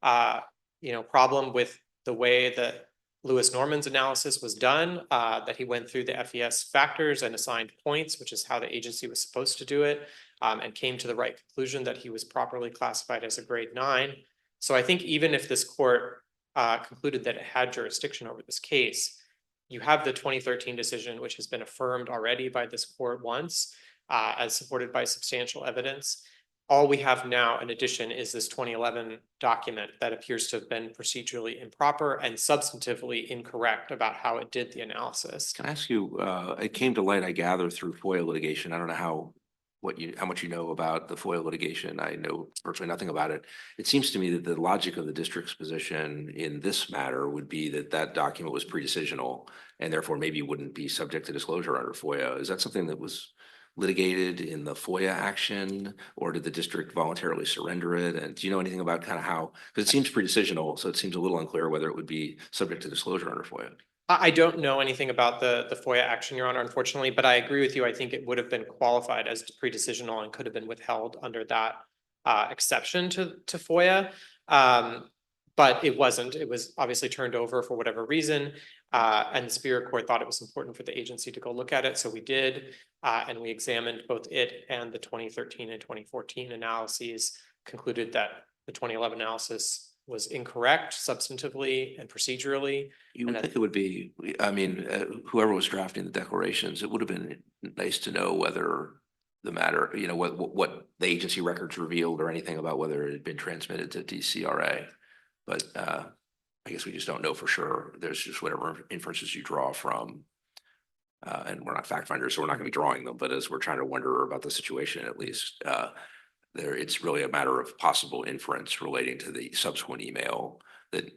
problem with the way that Lewis Norman's analysis was done, that he went through the FES factors and assigned points, which is how the agency was supposed to do it, and came to the right conclusion that he was properly classified as a grade 9. So I think even if this court concluded that it had jurisdiction over this case, you have the 2013 decision, which has been affirmed already by this court once, as supported by substantial evidence. All we have now, in addition, is this 2011 document that appears to have been procedurally improper and substantively incorrect about how it did the analysis. Can I ask you, it came to light, I gather, through FOIA litigation. I don't know how much you know about the FOIA litigation. I know virtually nothing about it. It seems to me that the logic of the district's position in this matter would be that that document was pre-decisional and therefore maybe wouldn't be subject to disclosure under FOIA. Is that something that was litigated in the FOIA action, or did the district voluntarily surrender it? And do you know anything about kind of how, because it seems pre-decisional, so it seems a little unclear whether it would be subject to disclosure under FOIA. I don't know anything about the FOIA action, Your Honor, unfortunately, but I agree with you. I think it would have been qualified as pre-decisional and could have been withheld under that exception to FOIA. But it wasn't. It was obviously turned over for whatever reason. And the Superior Court thought it was important for the agency to go look at it. So we did, and we examined both it and the 2013 and 2014 analyses, concluded that the 2011 analysis was incorrect substantively and procedurally. You would think it would be, I mean, whoever was drafting the declarations, it would have been nice to know whether the matter, what the agency records revealed or anything about whether it had been transmitted to DCRA. But I guess we just don't know for sure. There's just whatever inferences you draw from. And we're not fact finders, so we're not going to be drawing them. But as we're trying to wonder about the situation, at least it's really a matter of possible inference relating to the subsequent email that,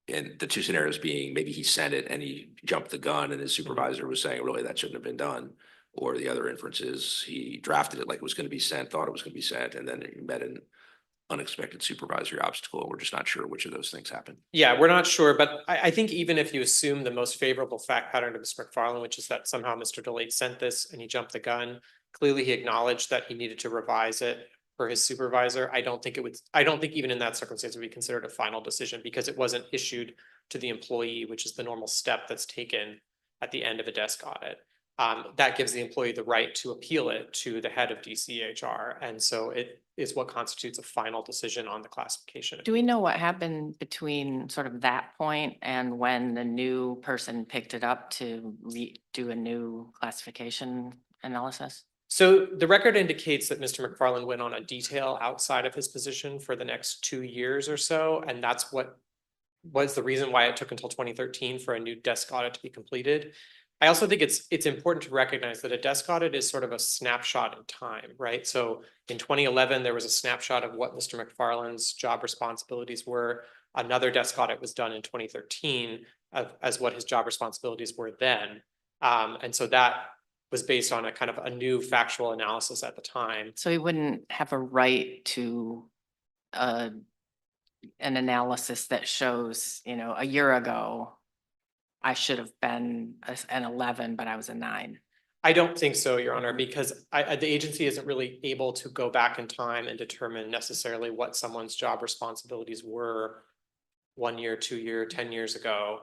and the two scenarios being maybe he sent it and he jumped the gun and his supervisor was saying, really, that shouldn't have been done. Or the other inference is he drafted it like it was going to be sent, thought it was going to be sent, and then he met an unexpected supervisory obstacle. We're just not sure which of those things happened. Yeah, we're not sure, but I think even if you assume the most favorable fact pattern to Mr. McFarland, which is that somehow Mr. DeLate sent this and he jumped the gun, Clearly, he acknowledged that he needed to revise it for his supervisor. I don't think even in that circumstance would be considered a final decision because it wasn't issued to the employee, which is the normal step that's taken at the end of a desk audit. That gives the employee the right to appeal it to the head of DCHR. And so it is what constitutes a final decision on the classification. Do we know what happened between sort of that point and when the new person picked it up to do a new classification analysis? So the record indicates that Mr. McFarland went on a detail outside of his position for the next 2 years or so, and that's what was the reason why it took until 2013 for a new desk audit to be completed. I also think it's important to recognize that a desk audit is sort of a snapshot in time, right? So in 2011, there was a snapshot of what Mr. McFarland's job responsibilities were. Another desk audit was done in 2013 as what his job responsibilities were then. And so that was based on a kind of a new factual analysis at the time. So he wouldn't have a right to an analysis that shows, you know, a year ago, I should have been an 11, but I was a 9. I don't think so, Your Honor, because the agency isn't really able to go back in time and determine necessarily what someone's job responsibilities were 1 year, 2 year, 10 years ago.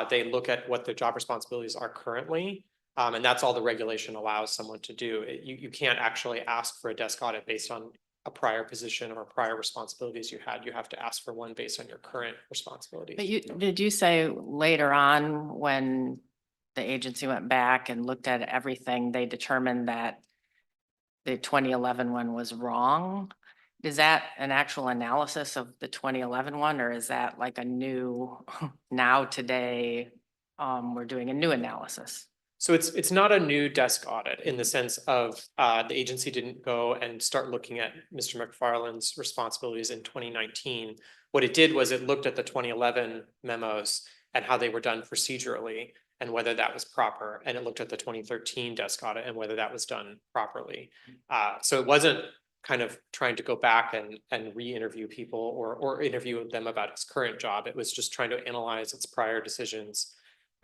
They look at what their job responsibilities are currently. And that's all the regulation allows someone to do. You can't actually ask for a desk audit based on a prior position or prior responsibilities you had. You have to ask for one based on your current responsibilities. But did you say later on when the agency went back and looked at everything, they determined that the 2011 one was wrong? Is that an actual analysis of the 2011 one, or is that like a new, now today, we're doing a new analysis? So it's not a new desk audit in the sense of the agency didn't go and start looking at Mr. McFarland's responsibilities in 2019. What it did was it looked at the 2011 memos and how they were done procedurally and whether that was proper. And it looked at the 2013 desk audit and whether that was done properly. So it wasn't kind of trying to go back and re-interview people or interview them about his current job. It was just trying to analyze its prior decisions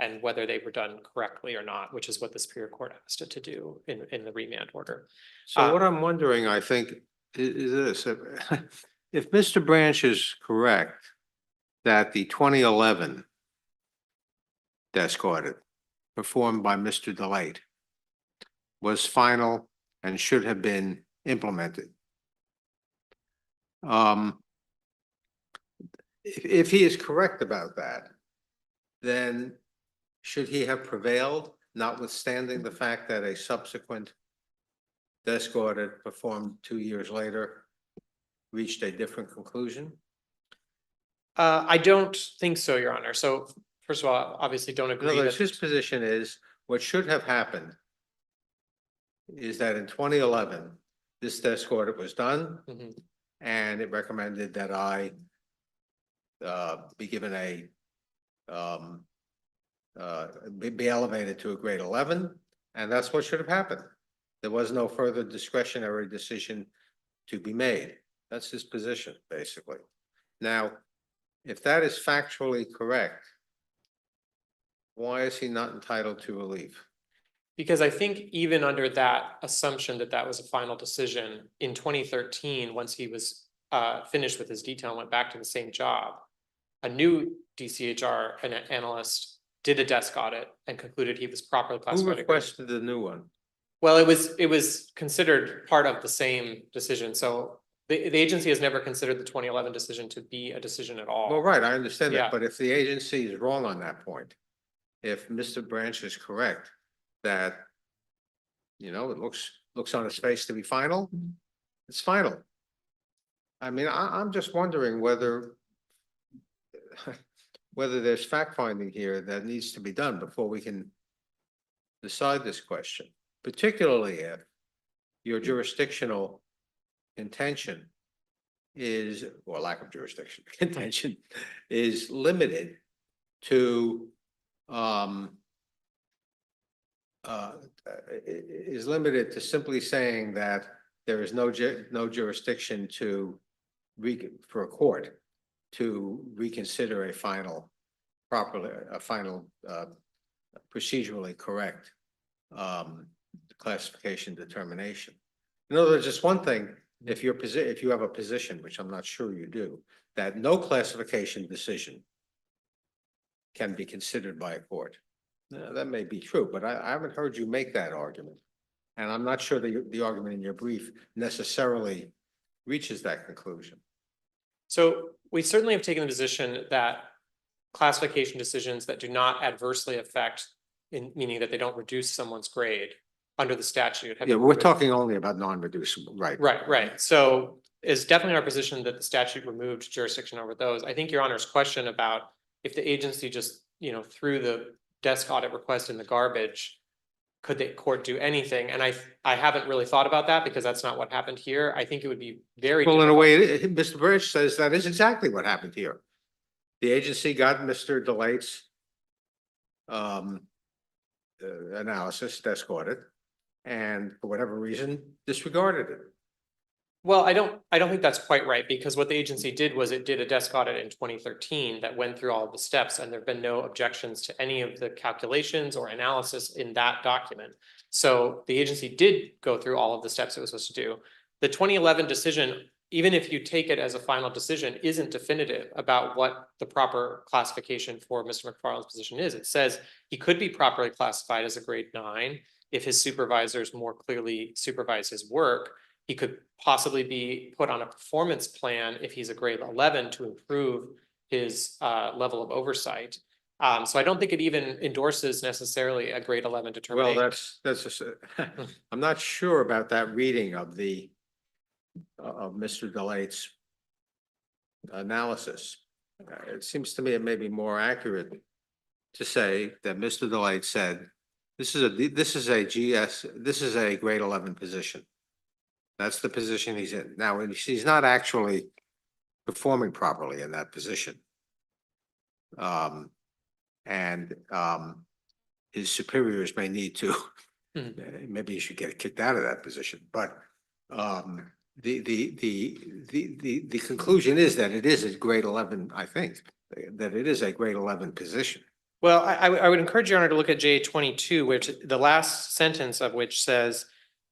and whether they were done correctly or not, which is what the Superior Court asked it to do in the remand order. So what I'm wondering, I think, is this, if Mr. Branch is correct, that the 2011 desk audit performed by Mr. DeLate was final and should have been implemented. If he is correct about that, then should he have prevailed, notwithstanding the fact that a subsequent desk audit performed 2 years later reached a different conclusion? I don't think so, Your Honor. So first of all, obviously don't In agree other words, that his position is what should have happened is that in 2011, this desk audit was done Mhm. and it recommended that I be given a be elevated to a grade 11, and that's what should have happened. There was no further discretionary decision to be made. That's his position, basically. Now, if that is factually correct, why is he not entitled to relief? because I think even under that assumption that that was a final decision in 2013, once he was finished with his detail and went back to the same job, a new DCHR analyst did a desk audit and concluded he was properly Who classified. requested the new one? Well, it was considered part of the same decision. So the agency has never considered the 2011 decision to be a decision at all. Well, right, I understand Yeah. that, but if the agency is wrong on that point, if Mr. Branch is correct, that, you know, it looks on its face to be final, it's final. I mean, I'm just wondering whether there's fact finding here that needs to be done before we can decide this question, particularly if your jurisdictional contention is, or lack of jurisdiction contention, is limited to is limited to simply saying that there is no jurisdiction for a court to reconsider a final procedurally correct classification determination. In other words, it's one thing if if you have a position, which I'm not sure you do, that no classification decision can be considered by a court. Now, that may be true, but I haven't heard you make that argument. And I'm not sure that the argument in your brief necessarily reaches that conclusion. So we certainly have taken the position that classification decisions that do not adversely affect, meaning that they don't reduce someone's grade under the statute. have Yeah, been we're proven. talking only about non-reducible, right? Right. So it's definitely our position that the statute removed jurisdiction over those. I think Your Honor's question about if the agency just, threw the desk audit request in the garbage, could the court do anything? And I haven't really thought about that because that's not what happened here. I think it would be very. Well, in a difficult- way, Mr. Birch says that is exactly what happened here. The agency got Mr. Delight's analysis, desk audit, and for whatever reason disregarded it. Well, I don't think that's quite right, because what the agency did was it did a desk audit in 2013 that went through all of the steps, and there have been no objections to any of the calculations or analysis in that document. So the agency did go through all of the steps it was supposed to do. The 2011 decision, even if you take it as a final decision, isn't definitive about what the proper classification for Mr. McFarland's position is. It says he could be properly classified as a grade 9 if his supervisors more clearly supervise his work. He could possibly be put on a performance plan if he's a grade 11 to improve his level of oversight. So I don't think it even endorses necessarily a grade 11 Well, determination. that's, I'm not sure about that reading of of Mr. Delight's analysis. It seems to me it may be more accurate to say that Mr. Delight said, this is a grade 11 position. That's the position he's in. Now, he's not actually performing properly in that position. His superiors may need to, maybe he should get kicked out of that position, but the conclusion is that it is a grade 11, I think, that it is a grade 11 position. Well, I would encourage Your Honor to look at J22, which the last sentence of which says,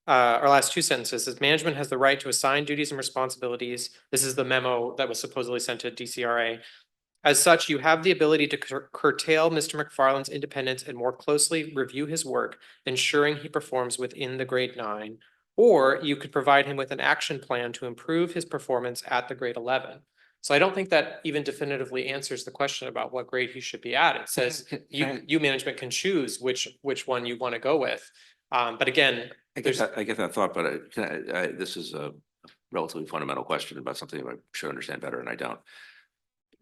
or last two sentences, says management has the right to assign duties and responsibilities. This is the memo that was supposedly sent to DCRA. As such, you have the ability to curtail Mr. McFarland's independence and more closely review his work, ensuring he performs within the grade 9, or you could provide him with an action plan to improve his performance at the grade 11. So I don't think that even definitively answers the question about what grade he should be at. It says you management can choose which one you want to go with. But again, I get that thought, but this is a relatively fundamental question about something I should understand better, and I don't.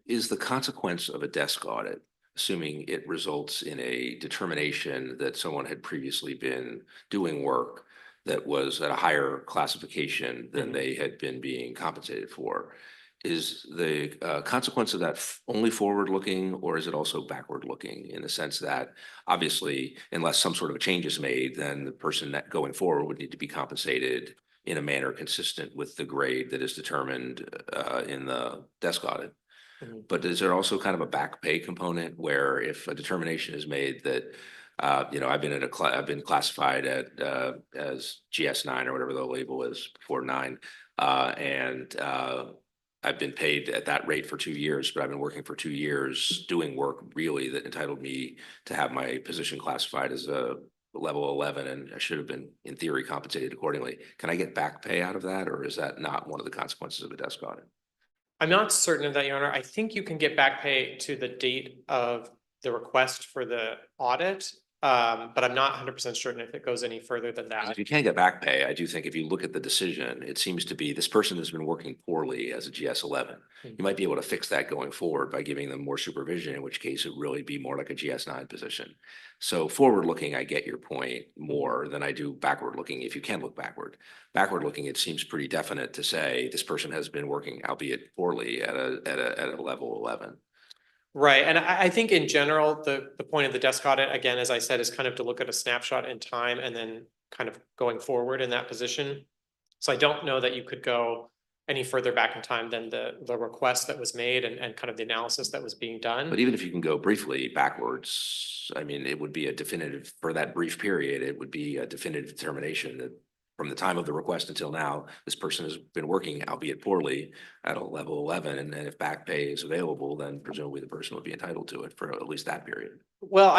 Is the consequence of a desk audit, assuming it results in a determination that someone had previously been doing work that was at a higher classification than they had been being compensated for, is the consequence of that only forward-looking, or is it also backward-looking, in the sense that obviously, unless some sort of a change is made, then the person that going forward would need to be compensated in a manner consistent with the grade that is determined in the desk audit? But is there also kind of a back pay component where if a determination is made that I've been classified as GS9 or whatever the label is before 9, and I've been paid at that rate for 2 years, but I've been working for 2 years doing work really that entitled me to have my position classified as a level 11, and I should have been in theory compensated accordingly. Can I get back pay out of that, or is that not one of the consequences of a desk audit? I'm not certain of that, Your Honor. I think you can get back pay to the date of the request for the audit. But I'm not 100% certain if it goes any further than that. If you can't get back pay, I do think if you look at the decision, it seems to be this person has been working poorly as a GS11. You might be able to fix that going forward by giving them more supervision, in which case it would really be more like a GS9 position. So forward looking, I get your point more than I do backward looking. If you can look backward, looking, it seems pretty definite to say this person has been working, albeit poorly, at a level 11. Right. And I think in general, the point of the desk audit, again, as I said, is kind of to look at a snapshot in time and then kind of going forward in that position. So I don't know that you could go any further back in time than the request that was made and kind of the analysis that was being done. But even if you can go briefly backwards, I mean, it would be a definitive, for that brief period, it would be a definitive determination that from the time of the request until now, this person has been working, albeit poorly, at a level 11, and then if back pay is available, then presumably the person would be entitled to it for at least that period. Well,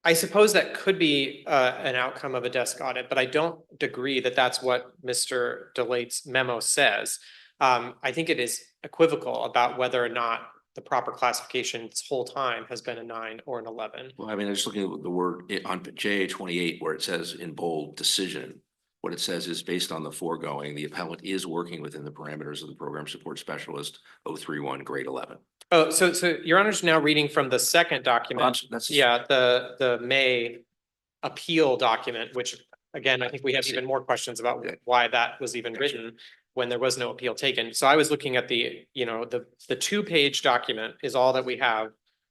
I suppose that could be an outcome of a desk audit, but I don't agree that that's what Mr. Delate's memo says. I think it is equivocal about whether or not the proper classification this whole time has been a 9 or an 11. Well, I mean, I'm just looking at the word on JA 28 where it says in bold decision. What it says is based on the foregoing, the appellant is working within the parameters of the program support specialist 031 grade 11. Oh, so Your Honor's now reading from the second document. That's Yeah, the May appeal document, which again, I think we have even more questions about Okay. why that was even written when there was no appeal taken. So I was looking at the 2-page document is all that we have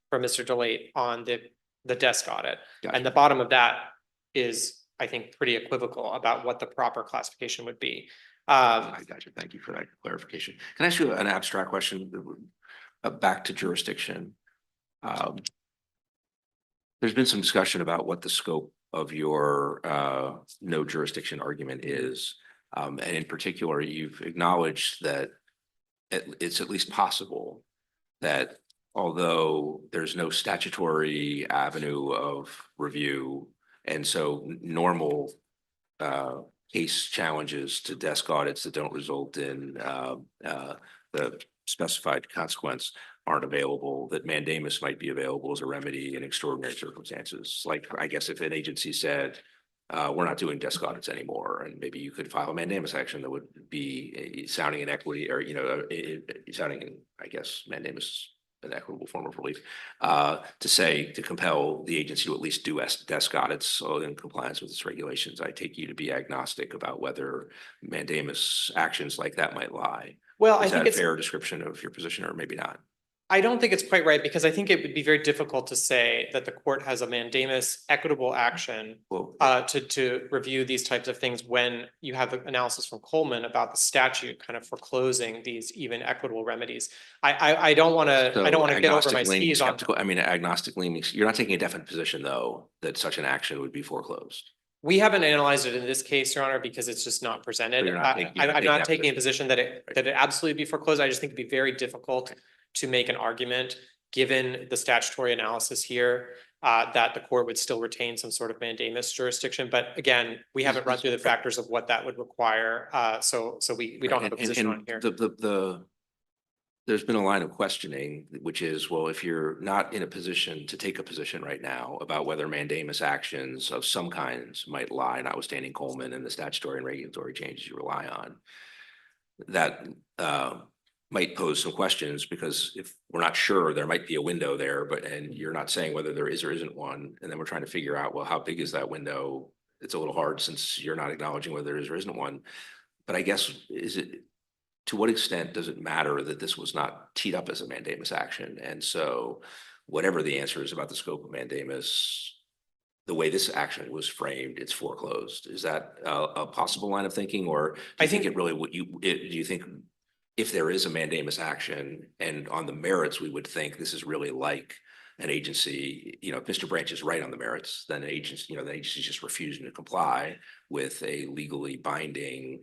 from Mr. Delate on the desk audit. Gotcha. And the bottom of that is, I think, pretty equivocal about what the proper classification would be. I got you. Thank you for that clarification. Can I ask you an abstract question? Back to jurisdiction. There's been some discussion about what the scope of your no jurisdiction argument is. And in particular, you've acknowledged that it's at least possible that although there's no statutory avenue of review, and so normal case challenges to desk audits that don't result in the specified consequence aren't available, that mandamus might be available as a remedy in extraordinary circumstances. Like, I guess if an agency said, we're not doing desk audits anymore, and maybe you could file a mandamus action that would be sounding in equity, or, sounding in, I guess, mandamus an equitable form of relief, to compel the agency to at least do desk audits so in compliance with its regulations. I take you to be agnostic about whether mandamus actions like that might lie. Well, I Is think that a it's. fair description of your position, or maybe not? I don't think it's quite right, because I think it would be very difficult to say that the court has a mandamus equitable action Well, to review these types of things when you have an analysis from Coleman about the statute kind of foreclosing these even equitable remedies. I don't want to, so I don't want to get over my agnostic leaning skis on. skeptical. I mean, agnostic leaning, you're not taking a definite position, though, that such an action would be foreclosed. We haven't analyzed it in this case, Your Honor, because it's just not So presented. you're not taking- you're not I'm taking not that taking a position. position that it absolutely be foreclosed. I just think it'd be very difficult to make an argument, given the statutory analysis here, that the court would still retain some sort of mandamus jurisdiction. But again, we haven't run through the factors of what that would require. So we don't have a position on here. There's been a line of questioning, which is, well, if you're not in a position to take a position right now about whether mandamus actions of some kinds might lie, notwithstanding Coleman and the statutory and regulatory changes you rely on, that might pose some questions, because if we're not sure, there might be a window there, and you're not saying whether there is or isn't one, and then we're trying to figure out, well, how big is that window? It's a little hard since you're not acknowledging whether there is or isn't one. But I guess, to what extent does it matter that this was not teed up as a mandamus action? And so whatever the answer is about the scope of mandamus, the way this action was framed, it's foreclosed. Is that a possible line of thinking, or do you think it really do you think if there is a mandamus action and on the merits, we would think this is really like an agency, if Mr. Branch is right on the merits, then the agency is just refusing to comply with a legally binding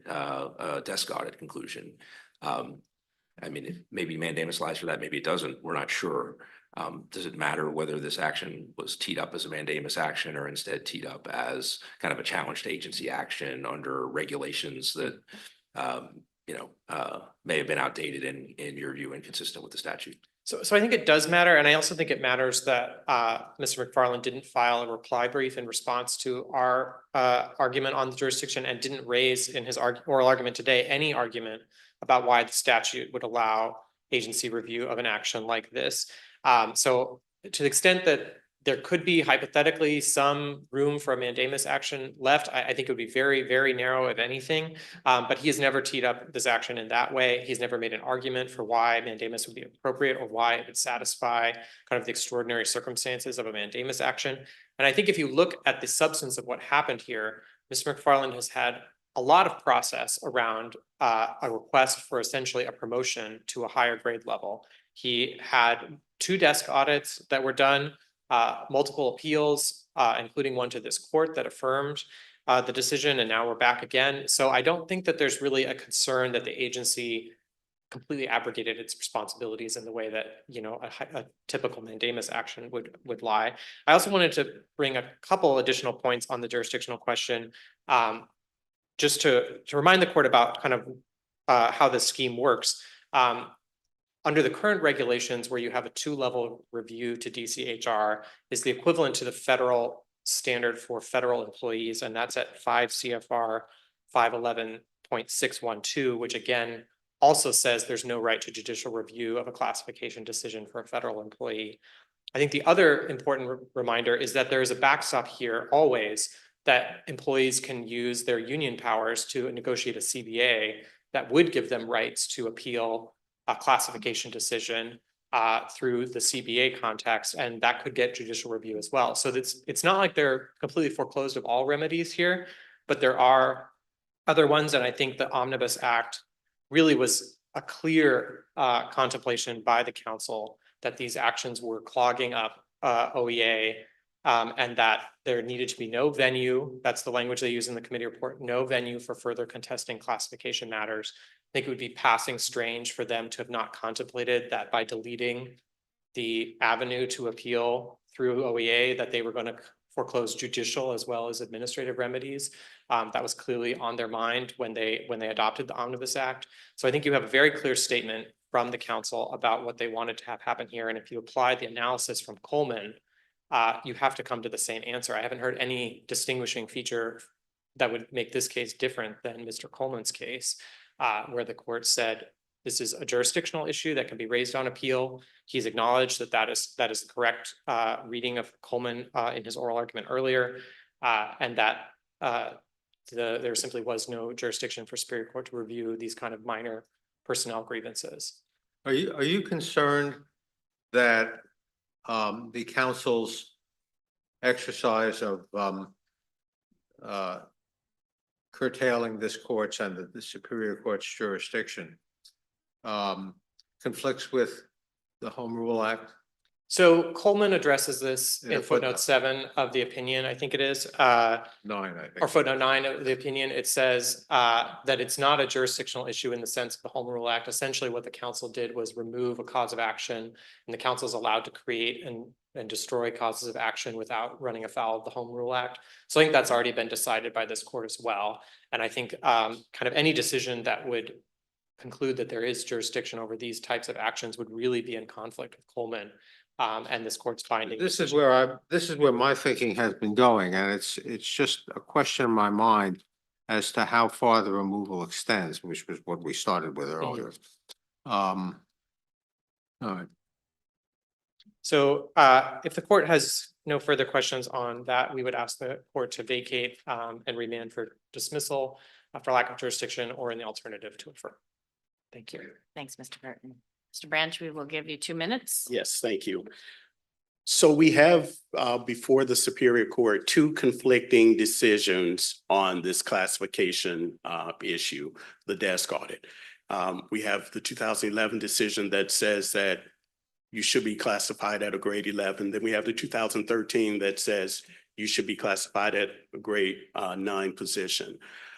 desk audit conclusion. I mean, maybe mandamus lies for that, maybe it doesn't, we're not sure. Does it matter whether this action was teed up as a mandamus action or instead teed up as kind of a challenged agency action under regulations that may have been outdated in your view, inconsistent with the statute? So I think it does matter, and I also think it matters that Mr. McFarland didn't file a reply brief in response to our argument on the jurisdiction, and didn't raise in his oral argument today any argument about why the statute would allow agency review of an action like this. So to the extent that there could be hypothetically some room for a mandamus action left, I think it would be very, very narrow, if anything. But he has never teed up this action in that way. He's never made an argument for why mandamus would be appropriate, or why it would satisfy kind of the extraordinary circumstances of a mandamus action. And I think if you look at the substance of what happened here, Mr. McFarland has had a lot of process around a request for essentially a promotion to a higher grade level. He had 2 desk audits that were done, multiple appeals, including one to this court that affirmed the decision, and now we're back again. So I don't think that there's really a concern that the agency completely abrogated its responsibilities in the way that, you know, a typical mandamus action would lie. I also wanted to bring a couple additional points on the jurisdictional question, just to remind the court about kind of how this scheme works. Under the current regulations, where you have a 2-level review to DCHR, is the equivalent to the federal standard for federal employees, and that's at 5 CFR 511.612, which again also says there's no right to judicial review of a classification decision for a federal employee. I think the other important reminder is that there is a backstop here always, that employees can use their union powers to negotiate a CBA that would give them rights to appeal a classification decision through the CBA context, and that could get judicial review as well. So it's not like they're completely foreclosed of all remedies here, but there are other ones, and I think the Omnibus Act really was a clear contemplation by the council that these actions were clogging up OEA, and that there needed to be no venue. That's the language they use in the committee report, no venue for further contesting classification matters. I think it would be passing strange for them to have not contemplated that by deleting the avenue to appeal through OEA, that they were going to foreclose judicial as well as administrative remedies. That was clearly on their mind when they adopted the Omnibus Act. So I think you have a very clear statement from the council about what they wanted to have happen here. And if you apply the analysis from Coleman, you have to come to the same answer. I haven't heard any distinguishing feature that would make this case different than Mr. Coleman's case, where the court said this is a jurisdictional issue that can be raised on appeal. He's acknowledged that that is the correct reading of Coleman in his oral argument earlier, and that there simply was no jurisdiction for Superior Court to review these kind of minor personnel grievances. Are you concerned that the council's exercise of curtailing this court's and the Superior Court's jurisdiction conflicts with the Home Rule Act? So Coleman addresses this Yeah, in footnote 7 of the opinion, I think it is. 9, I think. Or footnote 9 of the opinion. It says that it's not a jurisdictional issue in the sense of the Home Rule Act. Essentially, what the council did was remove a cause of action, and the council is allowed to create and destroy causes of action without running afoul of the Home Rule Act. So I think that's already been decided by this court as well. And I think kind of any decision that would conclude that there is jurisdiction over these types of actions would really be in conflict with Coleman and this court's finding. This is where my thinking has been going, and it's just a question in my mind as to how far the removal extends, which was what we started with earlier. All right. So if the court has no further questions on that, we would ask the court to vacate and remand for dismissal for lack of jurisdiction, or in the alternative to affirm. Thank you. Thanks, Mr. Burton. Mr. Branch, we will give you 2 minutes. Yes, thank you. So we have before the Superior Court 2 conflicting decisions on this classification issue, the desk audit. We have the 2011 decision that says that you should be classified at a grade 11. Then we have the 2013 that says you should be classified at a grade 9 position.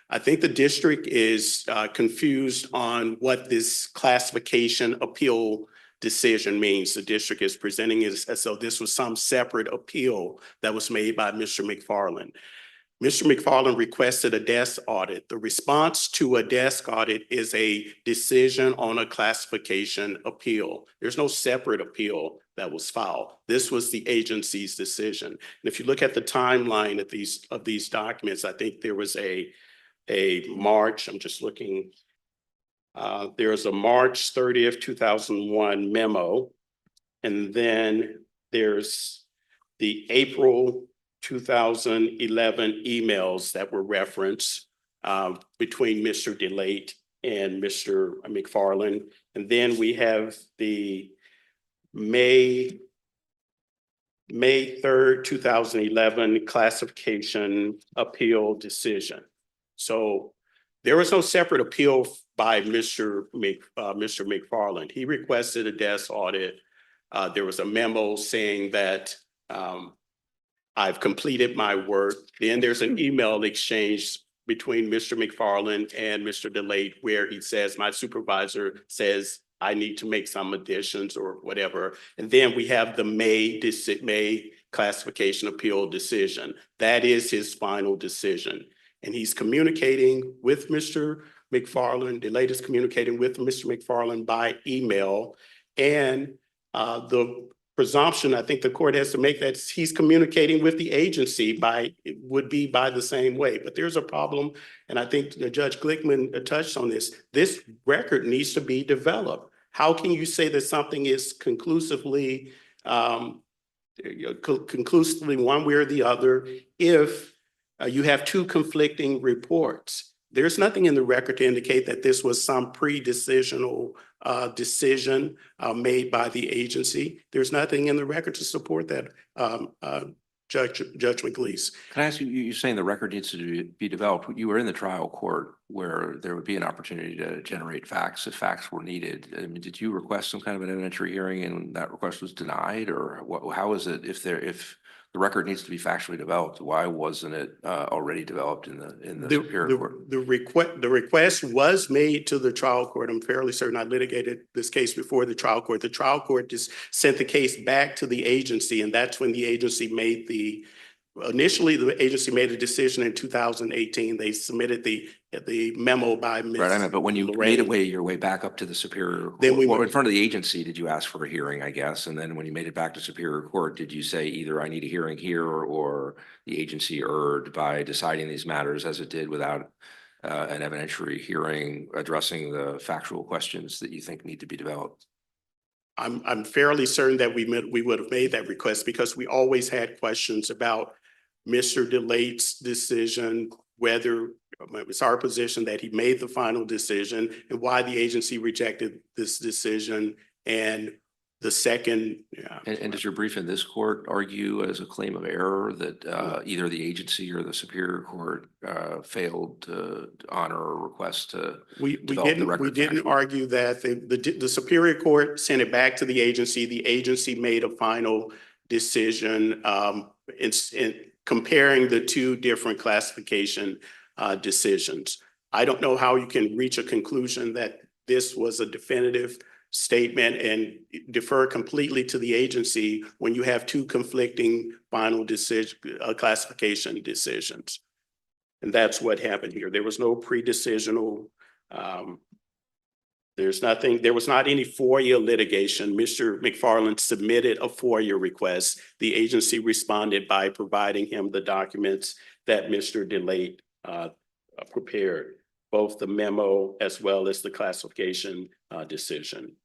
I think the district is confused on what this classification appeal decision means. The district is presenting it as though this was some separate appeal that was made by Mr. McFarland. Mr. McFarland requested a desk audit. The response to a desk audit is a decision on a classification appeal. There's no separate appeal that was filed. This was the agency's decision. And if you look at the timeline of these documents, I think there was a March, I'm just looking, there's a March 30th, 2001 memo. And then there's the April 2011 emails that were referenced between Mr. DeLate and Mr. McFarland. And then we have the May 3rd, 2011 classification appeal decision. So There was no separate appeal by Mr. McFarland. He requested a desk audit. There was a memo saying that I've completed my work. Then there's an email exchange between Mr. McFarland and Mr. DeLate where he says, my supervisor says I need to make some additions or whatever. And then we have the May classification appeal decision. That is his final decision. And he's communicating with Mr. McFarland. DeLate is communicating with Mr. McFarland by email. And the presumption, I think the court has to make that he's communicating with the agency would be by the same way. But there's a problem, and I think Judge Glickman touched on this. This record needs to be developed. How can you say that something is conclusively one way or the other if you have two conflicting reports? There's nothing in the record to indicate that this was some pre-decisional decision made by the agency. There's nothing in the record to support that, Judge McLeese. Can I ask you, you're saying the record needs to be developed. You were in the trial court where there would be an opportunity to generate facts if facts were needed. I mean, did you request some kind of an evidentiary hearing and that request was denied, or how is it if the record needs to be factually developed, why wasn't it already developed in the Superior Court? The request was made to the trial court. I'm fairly certain I litigated this case before the trial court. The trial court just sent the case back to the agency, and that's when the agency initially the agency made a decision in 2018. They submitted the memo by Ms. Right, I mean, but when you made your way back up to the Superior Court, Then we well, went- in front of the agency, did you ask for a hearing, I guess? And then when you made it back to Superior Court, did you say either I need a hearing here or the agency erred by deciding these matters as it did without an evidentiary hearing addressing the factual questions that you think need to be developed? I'm fairly certain that we would have made that request because we always had questions about Mr. DeLate's decision, whether it was our position that he made the final decision and why the agency rejected this decision. And the second. And does your brief in this court argue as a claim of error that either the agency or the Superior Court failed to honor a request to develop the record? We didn't factually? argue that. The Superior Court sent it back to the agency. The agency made a final decision in comparing the two different classification decisions. I don't know how you can reach a conclusion that this was a definitive statement and defer completely to the agency when you have two conflicting final classification decisions. And that's what happened here. There was no pre-decisional, there was not any FOIA litigation. Mr. McFarland submitted a FOIA request. The agency responded by providing him the documents that Mr. DeLate prepared, both the memo as well as the classification decision.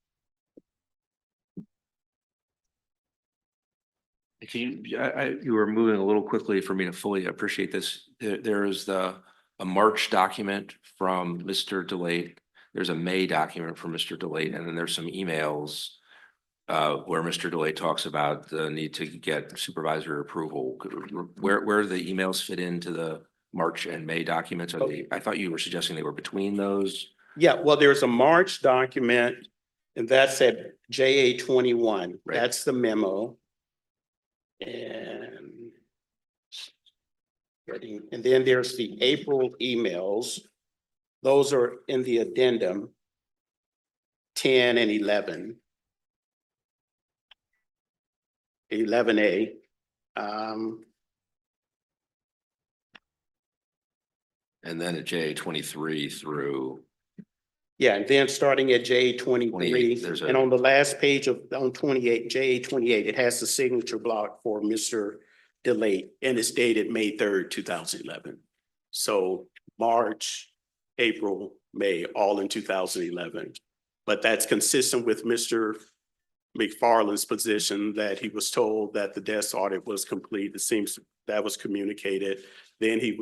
You were moving a little quickly for me to fully appreciate this. There is a March document from Mr. DeLate. There's a May document from Mr. DeLate, and then there's some emails where Mr. DeLate talks about the need to get supervisor approval. Where do the emails fit into the March and May documents? I thought you were suggesting they were between those. Yeah, well, there's a March document, and that's at JA 21. Right. That's the memo. And then there's the April emails. Those are in the addendum 10 and 11. 11A. And then at JA 23 through. Yeah, and then starting at JA 28, 23, and on the last page on 28, JA 28, it has the signature block for Mr. DeLate, and it's dated May 3rd, 2011. So March, April, May, all in 2011. But that's consistent with Mr. McFarland's position that he was told that the desk audit was complete. It seems that was communicated. Then the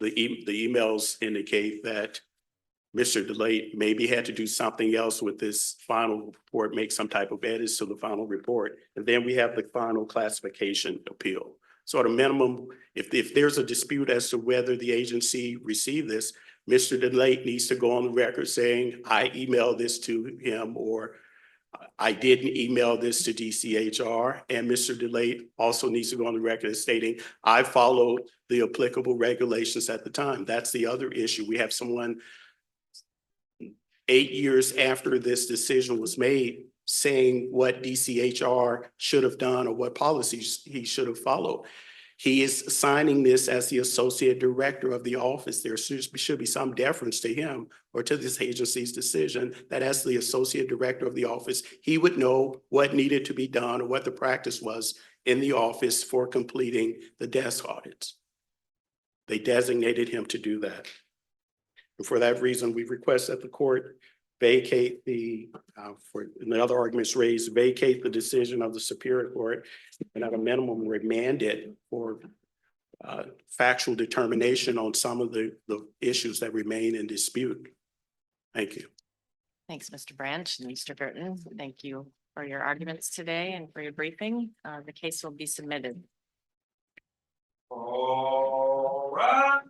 emails indicate that Mr. DeLate maybe had to do something else with this final report, make some type of edits to the final report. And then we have the final classification appeal. So at a minimum, if there's a dispute as to whether the agency received this, Mr. DeLate needs to go on the record saying, I emailed this to him, or I didn't email this to DCHR. And Mr. DeLate also needs to go on the record as stating, I followed the applicable regulations at the time. That's the other issue. We have someone 8 years after this decision was made saying what DCHR should have done or what policies he should have followed. He is signing this as the associate director of the office. There should be some deference to him or to this agency's decision that as the associate director of the office, he would know what needed to be done or what the practice was in the office for completing the desk audits. They designated him to do that. And for that reason, we request that the court vacate for the other arguments raised, vacate the decision of the Superior Court and at a minimum remand it for factual determination on some of the issues that remain in dispute. Thank you. Thanks, Mr. Branch and Mr. Gerton. Thank you for your arguments today and for your briefing. The case will be submitted. All right.